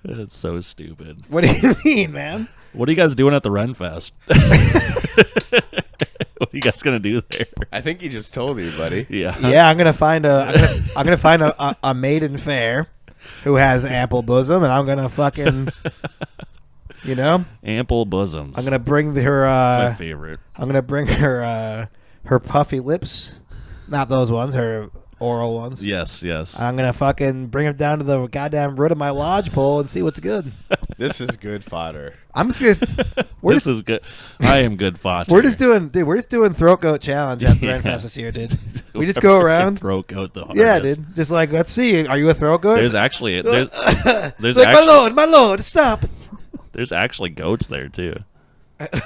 That's so stupid. What do you mean, man? What are you guys doing at the Renfest? What are you guys gonna do there? I think he just told you, buddy. Yeah. Yeah, I'm gonna find a maiden fair who has ample bosom, and I'm gonna fucking, you know, Ample bosoms. I'm gonna bring her. That's my favorite. I'm gonna bring her puffy lips, not those ones, her oral ones. Yes. I'm gonna fucking bring them down to the goddamn root of my lodge pole and see what's good. This is good fodder. I'm just This is good. I am good fodder. we're just doing throat goat challenge at the Renfest this year, dude. We just go around. Throat goat the hardest. Yeah, dude. Just like, let's see. Are you a throat goat? There's actually there's like, actually, my lord, stop. there's actually goats there too.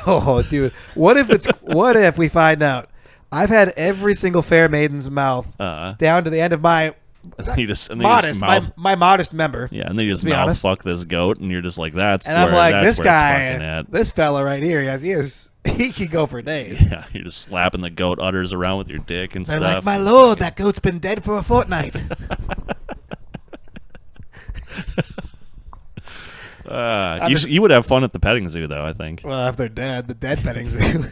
Oh, dude. What if we find out I've had every single fair maiden's mouth down to the end of my You just modest, my modest member. yeah, and then you just be mouth honest. fuck this goat, and you're just like, that's And where, I'm like, that's this where it's fucking guy, at. this fella right here, he could go for days. Yeah, you're just slapping the goat udders around with your dick and They're stuff. like, my lord, that goat's been dead for a fortnight. You would have fun at the petting zoo, though. I think. Well, if they're dead, the dead petting zoo.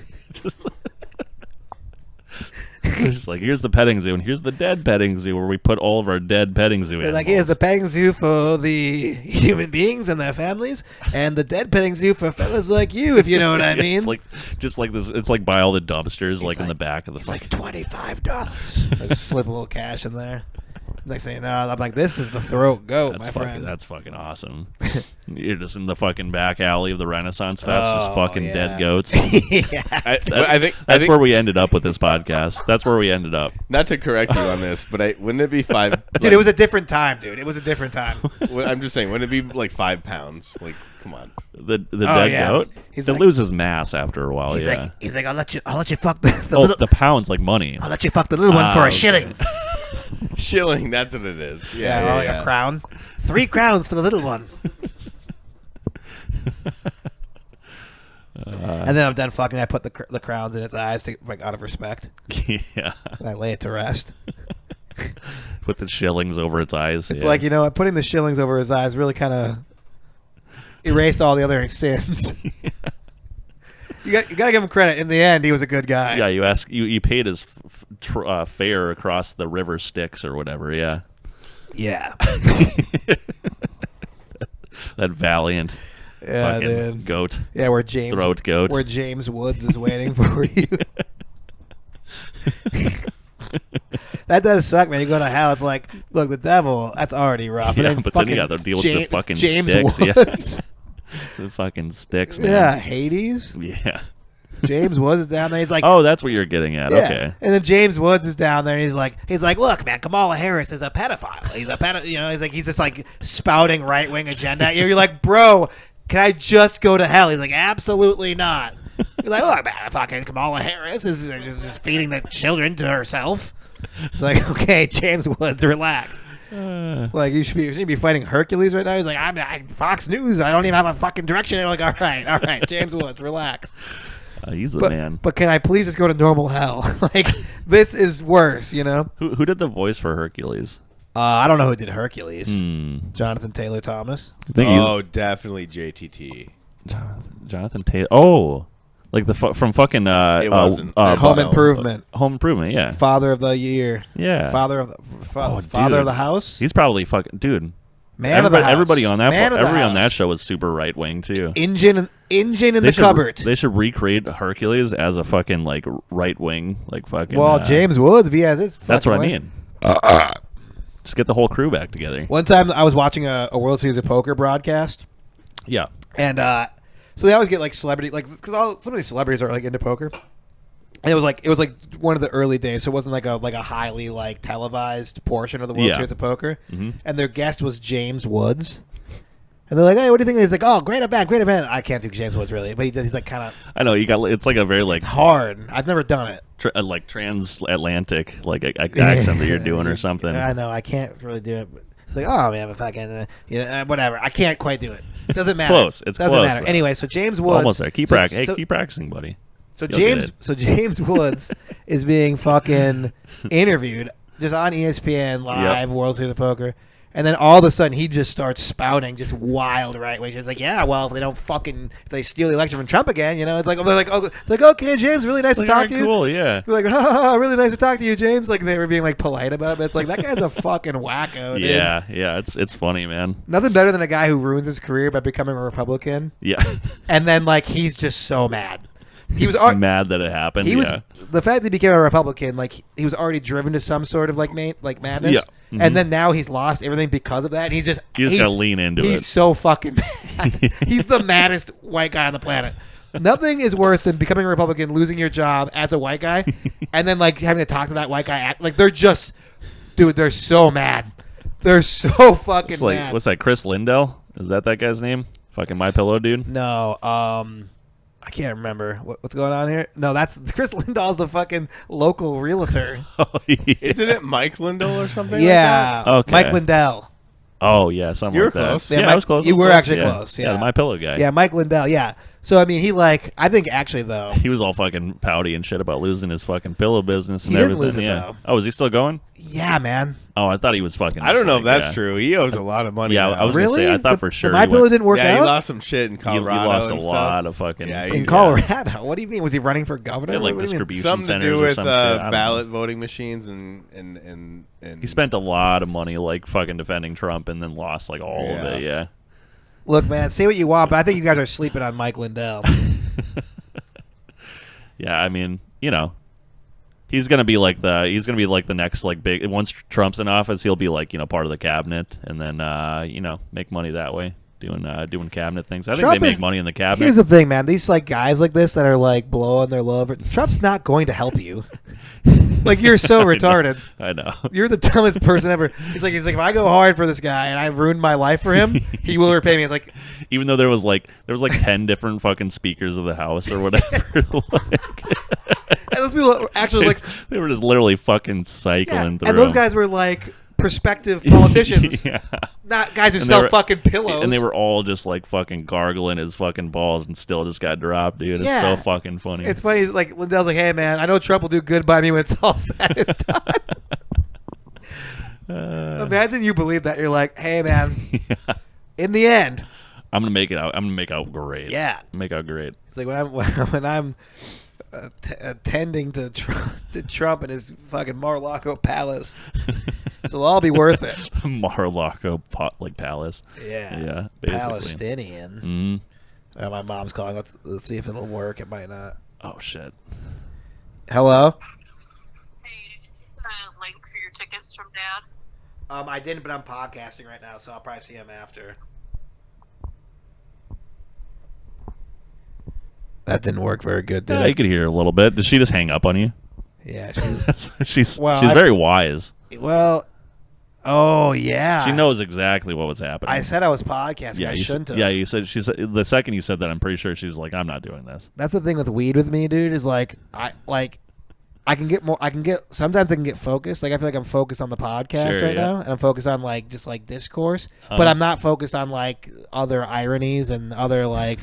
Just like, here's the petting zoo, and here's the dead petting zoo, where we put all of our dead petting zoo They're animals. like, here's the petting zoo for the human beings and their families, and the dead petting zoo for fellas like you, if you know what I mean. It's like, just like this. It's like by all the dumpsters, like in the back of the. It's like $25. I just slip a little cash in there. Next thing you know, I'm like, this is the throat goat, my friend. That's fucking awesome. You're just in the fucking back alley of the Renaissance Fest, just fucking yeah. dead goats. Yeah. I think That's where we ended up with this podcast. That's where we ended up. Not to correct you on this, but wouldn't it be Dude, it was a different time, dude. It was a different time. I'm just saying, wouldn't it be like 5 pounds? Like, Come on. The dead goat. He's It like- loses mass after a while. He's like, I'll let you fuck the little, the pound's like money. I'll let you fuck the little one for a shilling. Shilling, that's what it is. Yeah, like a crown. 3 crowns for the little one. And then I'm done fucking. I put the crowns in its eyes to, like, out of respect. Yeah. And I lay it to rest. Put the shillings over its eyes. It's like, putting the shillings over his eyes really kind of erased all the other sins. You got to give him credit. In the end, he was a good guy. Yeah, you paid his fare across the river Styx or whatever. Yeah. Yeah. That valiant fucking dude. goat. Yeah, where James Woods is waiting for you. That does suck, man. You go to hell, it's like, look, the devil, that's already rough. Yeah, and but then you got to deal with the fucking James sticks. Woods. Yeah. The fucking sticks, man. Yeah, Hades. Yeah. James Woods is down there. He's like, Oh, that's what you're getting at. yeah. Okay. And then James Woods is down there, and he's like, look, man, Kamala Harris is a pedophile. He's a pedophile. He's just like spouting right wing agenda. You're like, bro, can I just go to hell? He's like, absolutely not. He's like, look, man, fucking Kamala Harris is just feeding the children to herself. It's like, okay, James Woods, relax. It's like, you should be fighting Hercules right now. He's like, I'm Fox News. I don't even have a fucking direction. And I'm like, all right, James Woods, relax. He's the man. But can I please just go to normal hell? Like, this is worse, Who did the voice for Hercules? I don't know who did Hercules. Jonathan Taylor Thomas. I think Oh, definitely JTT. Jonathan Taylor. Oh, like from fucking It wasn't. Home no. Improvement. Home Improvement. Yeah. Father of the Year. Yeah. Father of dude. the House. He's probably fucking dude. Man of the House. Everybody on that Man of the everybody on that House. show was super right wing too. Engine in They the should- cupboard. They should recreate Hercules as a fucking like right wing, like fucking. Well, James Woods, if he has his. That's what I fucking way. mean. Just get the whole crew back together. One time, I was watching a World Series of Poker broadcast, Yeah. and so they always get like celebrity, like because some of these celebrities are like into poker. And it was like one of the early days, so it wasn't like a highly like televised portion of the World Yeah. Series of Poker. Mhm. And their guest was James Woods. And they're like, "Hey, what do you think?" He's like, "Oh, great event." I can't do James Woods really, but he's like kind of I know you got. It's like a very like hard. I've never done it. like transatlantic like accent that you're doing or something. I know I can't really do it. But it's like, oh man, if I can, whatever. I can't quite do it. Doesn't matter. close. It's doesn't close, matter. though. Anyway, so James Woods. Almost there. Keep practicing, buddy. So You'll get it. James Woods is being fucking interviewed just on ESPN Live, World Series of Poker. And then all of a sudden, he just starts spouting just wild right wing. He's like, "Yeah, well, if they steal the election from Trump again, it's like they're like, okay, James, really nice to talk to you." Cool, yeah. They're like, really nice to talk to you, James. Like they were being like polite about it. But it's like that guy's a fucking wacko. Dude. Yeah. It's funny, man. Nothing better than a guy who ruins his career by becoming a Republican, Yeah. and then like he's just so mad. He was mad that it happened. He was yeah. the fact that he became a Republican. Like he was already driven to some sort of like madness. Yeah. Mhm. And then now he's lost everything because of that. And he's You just gotta lean into He's it. so fucking mad. He's the maddest white guy on the planet. Nothing is worse than becoming a Republican, losing your job as a white guy, and then like having to talk to that white guy. Like they're just, dude, they're so mad. They're so fucking It's like mad. what's that? Chris Lindell? Is that guy's name? Fucking My Pillow dude. No, I can't remember what's going on here. No, that's Chris Lindahl's the fucking local realtor. Oh, yeah. Isn't it Mike Lindell or something? Yeah, that? Okay. Mike Lindell. Oh yeah, something You were like that. close. Yeah, Yeah, I was close. you I was were close. actually Yeah. close, Yeah, yeah. the My Pillow guy. Yeah, Mike Lindell. Yeah. So I mean, I think actually though, He was all fucking pouty and shit about losing his fucking pillow business and He didn't everything. lose it, yeah. though. Oh, is he still going? yeah, man. Oh, I thought he was fucking. I don't know if like, that's true. He owes a lot of money. Yeah, now. I was gonna Really? say, I thought The- for sure the My he Pillow went- didn't work Yeah, he out lost some shit in He Colorado. lost a and lot stuff. of fucking. Yeah, in he's- Colorado. What do you mean? Was he running for governor? Yeah, like What do you mean? distribution Something to centers do or with some shit. I don't ballot know. voting machines and He spent a lot of money like fucking defending Trump and then lost like all of Yeah. it. Yeah. Look, man, say what you want, but I think you guys are sleeping on Mike Lindell. Yeah, I mean, he's gonna be like the next like big. Once Trump's in office, he'll be like part of the cabinet, and then make money that way. doing cabinet things. I think Trump they make is- money in the cabinet. Here's the thing, man. These like guys like this that are like blowing their load. Trump's not going to help you. Like you're so retarded. I know. You're the dumbest person ever. He's like if I go hard for this guy and I ruined my life for him, he will repay me. It's like Even though there was like 10 different fucking speakers of the house or whatever. and those people actually like they were just literally fucking cycling through. and those them. guys were like prospective politicians, Yeah. not guys who And sell they were- fucking pillows. And they were all just like fucking gargling his fucking balls and still just got dropped, dude. It's Yeah. so fucking funny. It's funny, like Lindell's like, "Hey, man, I know Trump will do good by me when it's all said and done." Imagine you believe that. You're like, "Hey, man, Yeah. in the end, I'm gonna make it out. I'm gonna make out great. yeah." Make out great. It's like when I'm attending to Trump in his fucking Mar-a-Lago palace, so it'll all be worth it. Mar-a-Lago palace. Yeah, Yeah. Basically. Palestinian. My mom's calling. Let's see if it'll work. It might not. Oh shit. Hello. Hey, did you get the link for your tickets from Dad? I didn't, but I'm podcasting right now, so I'll probably see him after. That didn't work very good, did Yeah, it? you could hear a little bit. Did she just hang up on you? Yeah. she's Well, very wise. Oh yeah. She knows exactly what was happening. I said I was podcasting. Yeah, I you shouldn't have. Yeah, you said she said the second you said that. I'm pretty sure she's like, I'm not doing this. That's the thing with weed with me, dude. Is like I can get more. Sometimes I can get focused. Like I feel like I'm focused on the podcast Sure, right yeah. now, and I'm focused on like just like discourse. But I'm not focused on like other ironies and other like,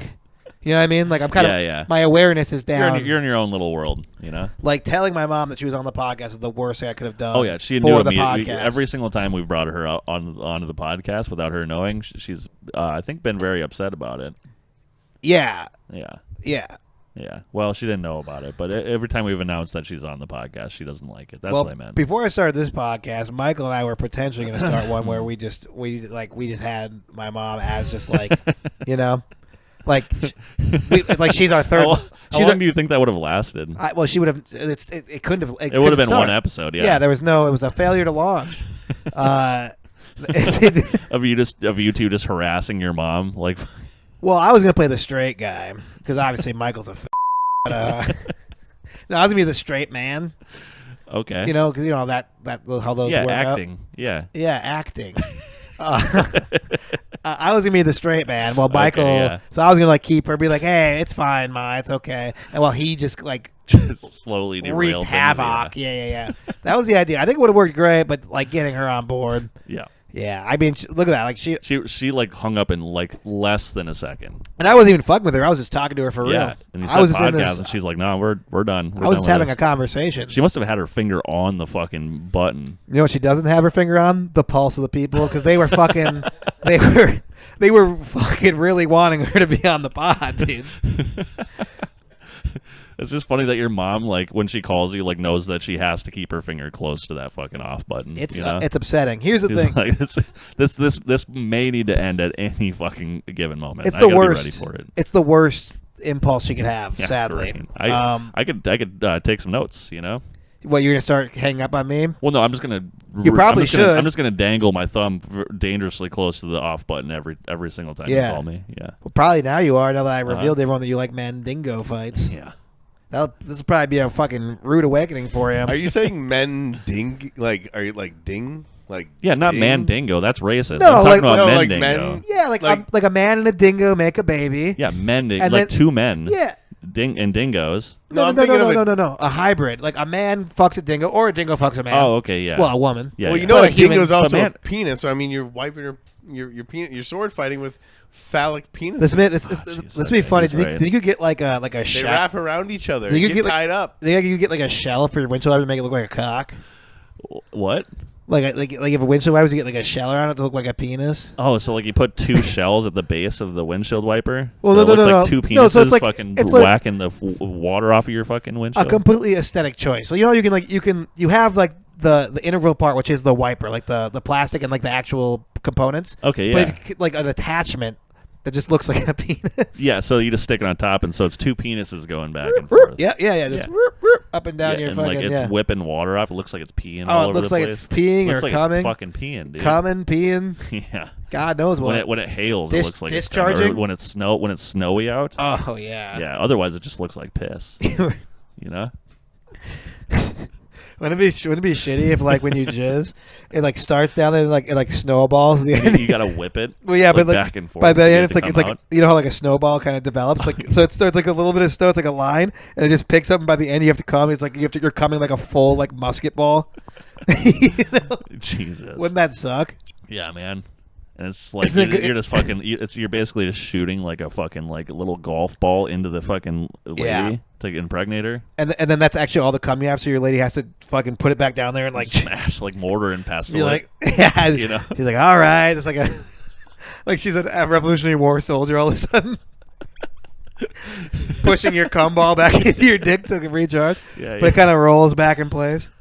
you know what I mean? Like I'm kind of Yeah. my awareness is down. You're in your own little world, you know. Like telling my mom that she was on the podcast is the worst thing I could have done. Oh yeah, she for knew the immediately. podcast. Every single time we've brought her out onto the podcast without her knowing, she's I think been very upset about it. Yeah. Yeah. Well, she didn't know about it, but every time we've announced that she's on the podcast, she doesn't like it. That's Well, what I meant. before I started this podcast, Michael and I were potentially going to start one where we just had my mom as just like, you know, like she's our third. How long do you think that would have lasted? Well, she would have. It couldn't have. It would have been start. one episode. Yeah, there was no. It was a failure to launch. Of you two just harassing your mom, like. Well, I was gonna play the straight guy because obviously Michael's a. But, no, I was gonna be the straight man. Okay. You know, because you know that how those work acting. out. Yeah. Yeah, acting. I was gonna be the straight man, while Michael. Okay, yeah. So I was gonna like keep her, be like, "Hey, it's fine, Ma, it's okay." And while he just like slowly derailed wreaked things, havoc. Yeah. That was the idea. I think it would have worked great, but like getting her on board. Yeah. Yeah, I mean, look at that. Like She like hung up in like less than a second. and I wasn't even fucking with her. I was just talking to her for Yeah. real. And you I was said just in podcast, this. and she's like, "No, we're done." I was just having a conversation. She must have had her finger on the fucking button. You know what she doesn't have her finger on? The pulse of the people, because they were fucking. They were fucking really wanting her to be on the pod, dude. It's just funny that your mom, like, when she calls you, like, knows that she has to keep her finger close to that fucking off button. It's you know? it's upsetting. Here's the She's thing. like, this may need to end at any fucking given moment. It's I the gotta worst. Be ready for it. It's the worst impulse she could have. Yeah, it's sadly, great. I could take some notes. You know. what, you're gonna start hanging up on me? Well, no, I'm just gonna. You probably should. I'm just gonna dangle my thumb dangerously close to the off button every single time Yeah. you call me. Yeah. Well, probably now you are. Now that I revealed to everyone that you like Mandingo fights. Yeah. This will probably be a fucking rude awakening for you. Are you saying men ding? Like, are you like ding? Like, Yeah, not ding? mandingo. That's racist. No, I'm like- talking about no, like mendingo. men- Yeah, like a man and a dingo make a baby. Yeah, mending. And Like then- two men. Yeah. And dingoes. No, I'm no, thinking of a- no. A hybrid. Like a man fucks a dingo or a dingo fucks a man. Oh, okay, yeah. Well, a woman. Yeah, Well, yeah. you know, But a a human- dingo's also but man- a penis. So I mean, you're wiping your penis. You're sword fighting with phallic penises. This be funny. he's Do you right. think you get like a They shell? wrap around each other. Do you You get, get like- tied up. Do you think you get like a shell for your windshield wiper to make it look like a cock? What? Like if a windshield wipers, you get like a shell around it to look like a penis. Oh, so like you put two shells at the base of the windshield wiper? Well, So no, it looks no, like no. two No, so penises it's like- fucking it's like- whacking the water off of your fucking A windshield. completely aesthetic choice. So you know you have like the integral part, which is the wiper, like the plastic and like the actual components. Okay, But yeah. if you, like an attachment that just looks like a penis. Yeah, so you just stick it on top, and so it's two penises going back and forth. Yeah. Just. Yeah. up and down your and fucking like it's whipping water off. It looks like it's peeing all Oh, it over looks the like place. it's peeing looks or like coming. It's fucking peeing, dude. Coming, peeing. Yeah. God knows what. When it hails, it looks like discharging? It's coming. Or when it's snowy out. Oh yeah. Yeah. Otherwise, it just looks like piss. You know. Wouldn't it be shitty if like when you jizz, it like starts down there and like it like snowballs at the end. You gotta whip it. Well, yeah, but like back and forth. by the to get end, it to it's come like out. you know how like a snowball kind of develops. Like so, it starts like a little bit of snow. It's like a line, and it just picks up. And by the end, you have to come. It's like you're coming like a full like musket ball. You know? Jesus. Wouldn't that suck? Yeah, man. And it's like Isn't it you're just fucking. You're basically just shooting like a fucking like little golf ball into the fucking lady to impregnate her. And then that's actually all the cum you have. So your lady has to fucking put it back down there and like Smash like mortar and pestle. be it. like, yeah, You know? She's like, all right. It's like a like she's a Revolutionary War soldier all of a sudden. Pushing your cum ball back into your dick to recharge. Yeah, But it kind of rolls back in place.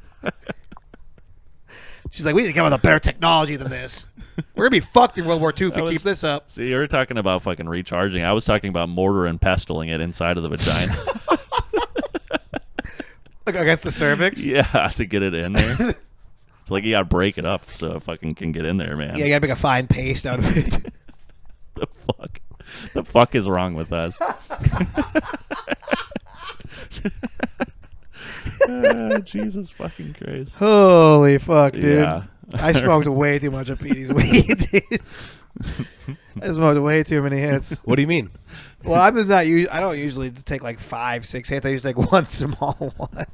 She's like, we need to come up with a better technology than this. We're going to be fucked in World War II if we keep this up. See, you were talking about fucking recharging. I was talking about mortar and pestling it inside of the vagina. Like against the cervix? Yeah, to get it in there. It's like you gotta break it up so it fucking can get in there, man. Yeah, you got to make a fine paste out of it. The fuck is wrong with us? Jesus fucking Christ. Holy fuck, dude. Yeah. I smoked way too much of Petey's weed, dude. I smoked way too many hits. What do you mean? Well, I don't usually take like 5, 6 hits. I usually take one small one.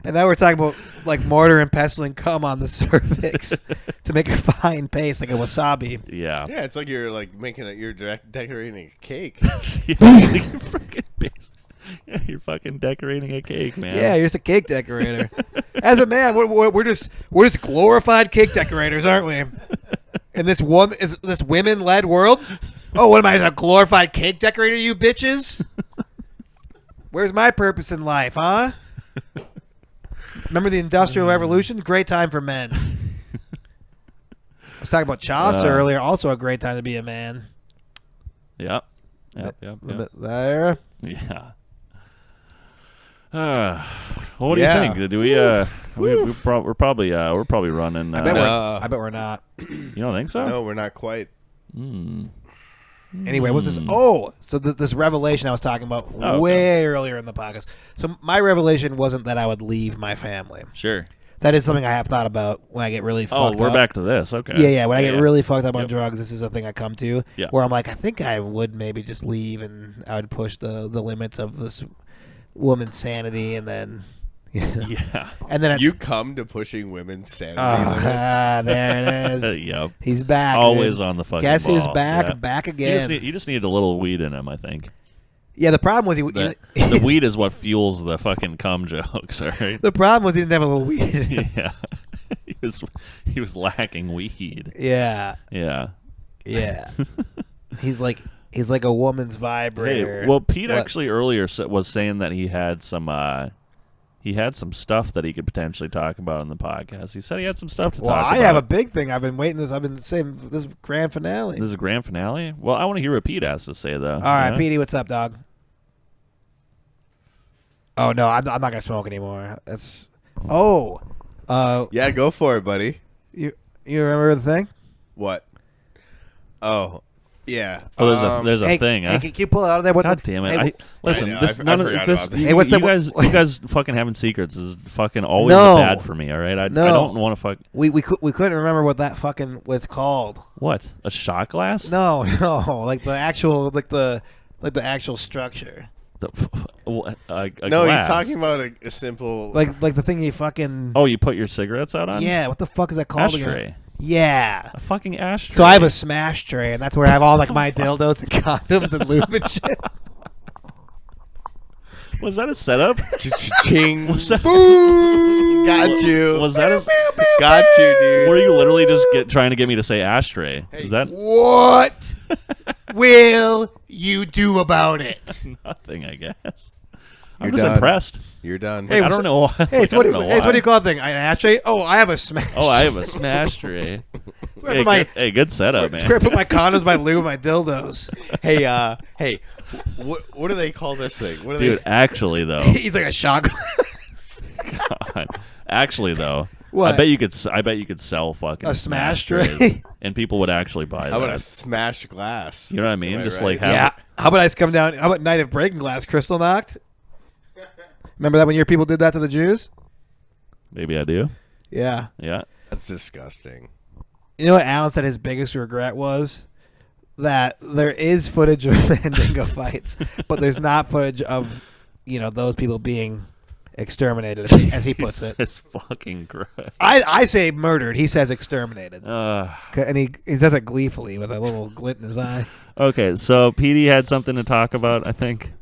And now we're talking about like mortar and pestle and cum on the cervix to make a fine paste, like a wasabi. Yeah. Yeah, it's like you're like making it. You're decorating a cake. You're freaking pissed. Yeah, you're fucking decorating a cake, man. Yeah, you're just a cake decorator. As a man, we're just glorified cake decorators, aren't we? In this women-led world. Oh, what am I, a glorified cake decorator, you bitches? Where's my purpose in life, huh? Remember the Industrial Revolution? Great time for men. I was talking about Chaucer earlier. Also a great time to be a man. Yep. There. Yeah. What do you Yeah. think? Do we? We're probably running. I bet we're not. You don't think so? No, we're not quite. Anyway, what's this? Oh, so this revelation I was talking about way earlier in the podcast. So my revelation wasn't that I would leave my family. Sure. That is something I have thought about when I get really fucked up. Oh, we're back to this. Okay. Yeah. When I get really fucked up on drugs, this is a thing I come to. Yeah. Where I'm like, I think I would maybe just leave and I would push the limits of this woman's sanity, and then. Yeah. And then You come to pushing women's sanity limits. There it is. Yep. He's back. Always dude. on the fucking Guess ball. who's back? Yeah. Back again. You just needed a little weed in him, I think. Yeah, the problem was The weed is what fuels the fucking cum jokes, all right? the problem was he didn't have a little weed. Yeah. He was lacking weed. Yeah. Yeah. Yeah. He's like a woman's vibrator. Hey, well, Pete What? actually earlier was saying that he had some stuff that he could potentially talk about on the podcast. He said he had some stuff to talk about. I have a big thing. I've been saying this grand finale. This is a grand finale? Well, I want to hear what Pete has to say, though. All right, Yeah? Petey, what's up, dog? Oh no, I'm not gonna smoke anymore. That's Yeah, go for it, buddy. you remember the thing? What? Oh, yeah. Oh, there's a thing, Hey, huh? can you pull it out of there? God damn it! Hey, Listen, I know, this, I none of forgot this. about that. You, Hey, what's you the- guys, you guys fucking having secrets is fucking always No. bad for me. All right, I No. don't want to fuck. we couldn't remember what that fucking was called. What? A shot glass? No, like the actual actual structure. A No, glass. he's talking about a simple. Like the thing you fucking. Oh, you put your cigarettes out on? Yeah, what the fuck is that called again? Ashtray. Yeah. A fucking ashtray. So I have a smash tray, and that's where I have all like my dildos and condoms and lube and shit. Was that a setup? Ching. Was that- Boom. Got you. Was that a? Got you, dude. Were you literally just trying to get me to say ashtray? Is that What will you do about it? nothing? I guess. You're I'm just done. impressed. You're done. Hey, I don't know. Hey, Like, so what I do don't you, know hey, so what do why. you call that thing? An ashtray? Oh, I have a smash. Oh, I have a smash tray. Hey, good setup, man. Where I put my condoms, my lube, my dildos. Hey, what do they call this thing? What do Dude, actually though, He's like a shot. God. Actually though, What? I bet you could sell fucking A smash trays, tray? and people would actually buy How about a that. smash glass? You know what I mean? Am I Just right? like have Yeah. How about I come down? How about Night of Breaking Glass? Crystal knocked. Remember that when your people did that to the Jews? maybe I do. Yeah. Yeah. That's disgusting. You know what Alan said his biggest regret was? That there is footage of Mandingo fights, but there's not footage of, those people being exterminated, as he puts it. It's fucking gross. I say murdered. He says exterminated. Uh, And he does it gleefully with a little glint in his eye. okay, so Petey had something to talk about, I think.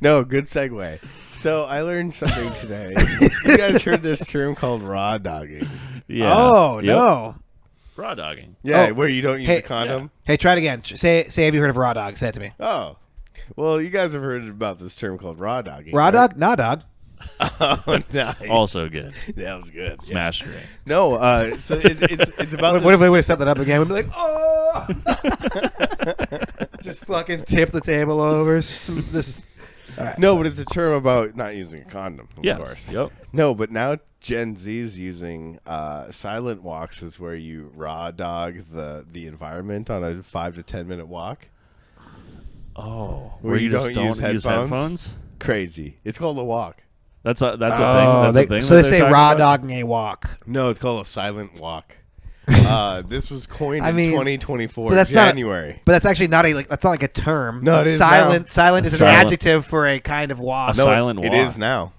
No, good segue. So I learned something today. You guys heard this term called raw dogging? Yeah. Oh, Yep. no. Raw dogging. Yeah, Oh. where you don't use Hey, a condom. Hey, try it again. Say, have you heard of raw dog? Say it to me. Oh, well, you guys have heard about this term called raw dogging. Raw right? dog? Nah, dog. Oh, nice. Also good. That was good. Yeah. Smash tray. No, so it's about. What if this- we would have set that up again? We'd be like, oh! Just fucking tip the table over. All right, No, but it's a term about not using a condom, of Yes. course. Yep. No, but now Gen Z is using silent walks, is where you raw dog the environment on a 5 to 10 minute walk. Oh, Where you just don't use headphones? headphones? Crazy. It's called a walk. That's a thing. That's Oh, a thing. so that they they're say talking raw about? dogging a walk. No, it's called a silent walk. This was coined I in mean, 2024 but that's not- January. But that's actually not that's not like a term. No, it is silent. now. Silent is an Silent. adjective for a kind of walk. A No, silent it walk. is now.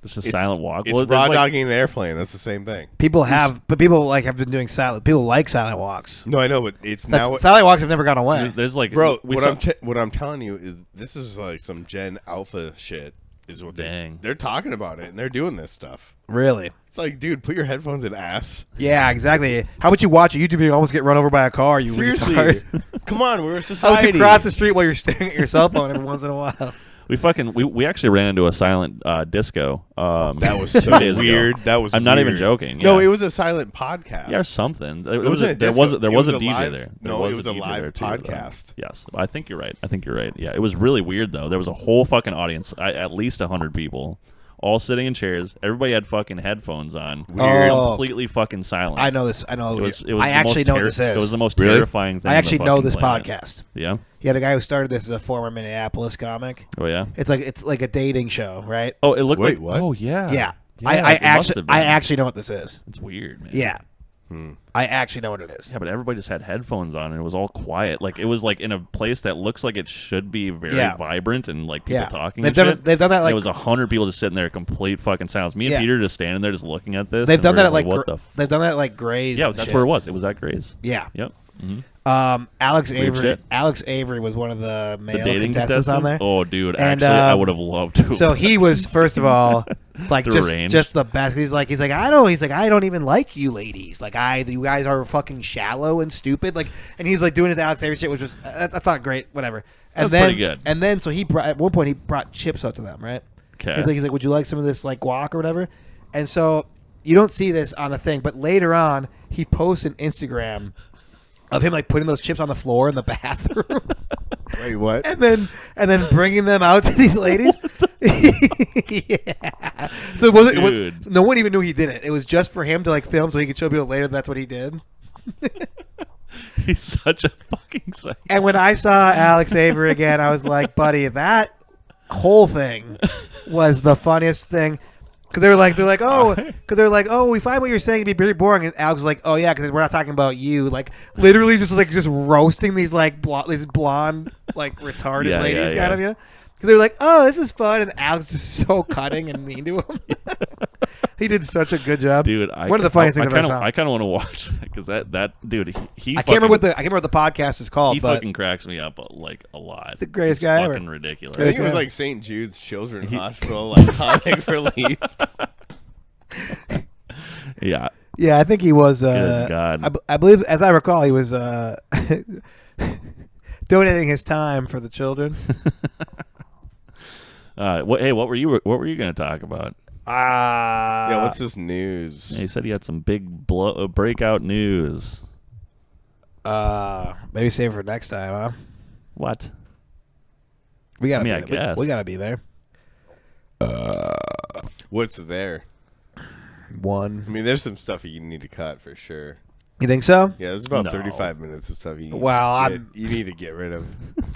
Just a It's- silent walk. It's Well, raw there's like- dogging an airplane. That's the same thing. People have been doing silent. People like silent walks. No, I know, but it's now. Silent walks have never gone away. There's like Bro, we what saw- I'm telling you is this is like some Gen Alpha shit. Is what Dang. they're talking about it and they're doing this stuff. Really? It's like, dude, put your headphones in ass. Yeah, exactly. How about you watch a YouTube video and almost get run over by a car? You Seriously, retard. come on, we're a How about society. you cross the street while you're staring at your cell phone every once in a while? we actually ran into a silent disco. That was 2 so days ago. weird. That was. I'm not even weird. joking. No, yeah. it was a silent podcast. Yeah, or something. There wasn't a there disco. was there It was was a a DJ live- there. no, There it was a DJ live there too, though. podcast. Yes, I think you're right. Yeah, it was really weird though. There was a whole fucking audience, at least 100 people, all sitting in chairs. Everybody had fucking headphones on. Weird. Oh. Completely fucking silent. I know this. I know. It was I actually know what this It was is. the most Really? terrifying thing. I on the actually know fucking this planet. podcast. Yeah. Yeah, the guy who started this is a former Minneapolis comic. Oh yeah. It's like a dating show, right? Oh, it looked Wait, like. what? Oh yeah. Yeah. Yeah, I it must have been. actually know what this is. It's weird, man. Yeah. I actually know what it is. Yeah, but everybody just had headphones on, and it was all quiet. Like it was like in a place that looks like it should be very Yeah. vibrant and like people Yeah. talking. They've and done shit. it- they've done that, And like- it was 100 people just sitting there, complete fucking silence. Me and Yeah. Peter just standing there, just looking at this. They've and done we're that at like what the. they've done that at like Gray's. Yeah, and that's shit. where it was. It was at Gray's. Yeah. Yep. Mm-hmm. Alex Avery. shit. Alex Avery was one of the The male dating contestants on there. Oh, dude, And, actually, I would have loved to. So he was first of all like Deranged. just the best. He's like I don't even like you ladies. Like you guys are fucking shallow and stupid. Like, and he's like doing his Alex Avery shit, which was that's not great. Whatever. And That's then, pretty good. And then so he brought at one point he brought chips up to them, right? 'Kay. He's like, would you like some of this like guac or whatever? And so you don't see this on the thing, but later on he posts an Instagram of him like putting those chips on the floor in the bathroom. Wait, what? and then bringing them out to these ladies. Yeah. So it wasn't. Dude. No one even knew he did it. It was just for him to like film, so he could show people later that's what he did. He's such a fucking psycho. And when I saw Alex Avery again, I was like, buddy, that whole thing was the funniest thing. Because they're like, oh, we find what you're saying to be very boring. And Alex was like, oh yeah, because we're not talking about you. Like literally, just roasting these these blonde, like retarded Yeah, ladies, yeah, kind of, yeah. you know. Because they're like, oh, this is fun, and Alex just so cutting and mean to him. He did such a good job, Dude, one of the funniest things I've ever saw. I kind of want to watch that because that dude, he I can't remember what the podcast is called, he but fucking cracks me up like a lot. the greatest It's guy ever. fucking ridiculous. I think it was like St. Jude's Children's Hospital, like comic relief. Yeah. yeah, I think he was. Good God. I believe, as I recall, he was donating his time for the children. What were you going to talk about? Yeah, what's this news? He said he had some big breakout news. Maybe save for next time, huh? What? We gotta. I guess we gotta be there. What's there? One. I mean, there's some stuff you need to cut for sure. You think so? Yeah, there's about No. 35 minutes of stuff you need to get rid of.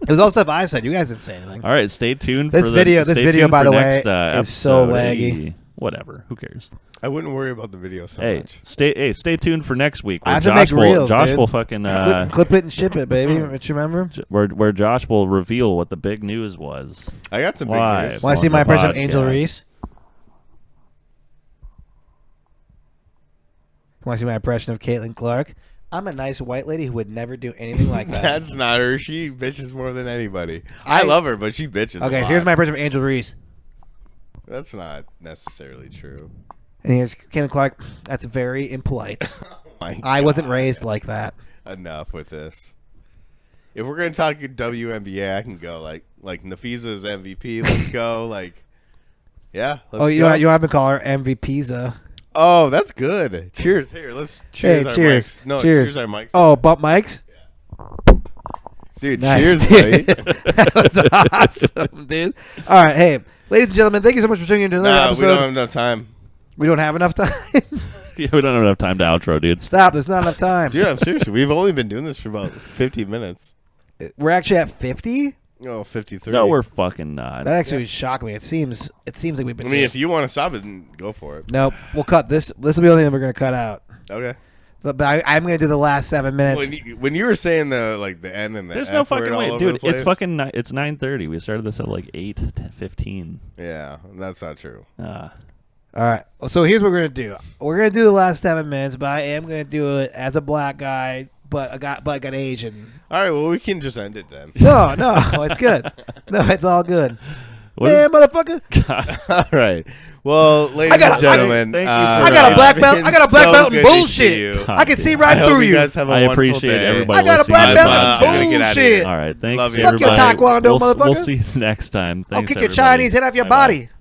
It was all stuff I said. You guys didn't say anything. All right, stay tuned. This for video, stay by tuned the for way, next, is so episode. laggy. Hey, whatever. Who cares? I wouldn't worry about the video so Hey, much. stay tuned for next week. I Where have to Josh make reels, Josh dude. will fucking Clip it and ship it, baby. Don't you remember? where Josh will reveal what the big news was. I got some Live. big news. Want to see On my the impression of Angel podcast. Reese? Want to see my impression of Caitlin Clark? I'm a nice white lady who would never do anything like that. That's not her. She bitches more than anybody. I love her, but she bitches. Okay, a so here's lot. my impression of Angel Reese. That's not necessarily true. And here's Caitlin Clark. That's very impolite. My I wasn't God. raised like that. Enough with this. If we're gonna talk WNBA, I can go like Nafisa's MVP. Let's go. Yeah. Let's Oh, you go. know, you have to call her MVPza. Oh, that's good. Cheers. Here, let's cheers. Hey, our cheers. Mics. No, Cheers. our mics. Oh, bump mics? Dude, Nice, cheers, dude. buddy. That was awesome, dude. All right, hey, ladies and gentlemen, thank you so much for tuning in to another Nah, we episode. don't have enough time. We don't have enough time. Yeah, we don't have enough time to outro, dude. Stop. There's not enough time. Dude, I'm serious. We've only been doing this for about 50 minutes. We're actually at 50. Oh, 53. No, we're fucking not. That actually would shock me. It seems like we've been. I mean, if you want to stop it, then go for it. Nope. We'll cut this. This will be the only thing we're gonna cut out. Okay. But I'm gonna do the last 7 minutes. When you were saying the N and the There's F no word fucking all way, over dude. the place, It's fucking. It's 9:30. We started this at like 8:15. Yeah, that's not true. All right. So here's what we're gonna do. We're gonna do the last 7 minutes, but I am gonna do it as a black guy, but an Asian. All right, well, we can just end it then. No, it's good. No, it's all good. What Man, motherfucker. All right. Well, ladies and gentlemen, thank you for I got a black belt. I got a black belt in good to see bullshit. you. I can see I right hope through you you. guys have a I wonderful appreciate day. everybody. I got a listening. black I'm belt gonna get in out of here. bullshit. All right, thanks Love you. Fuck your everybody. taekwondo, We'll motherfucker. see you next time. I'll Thanks, kick your everybody. Chinese head off your Bye-bye. body.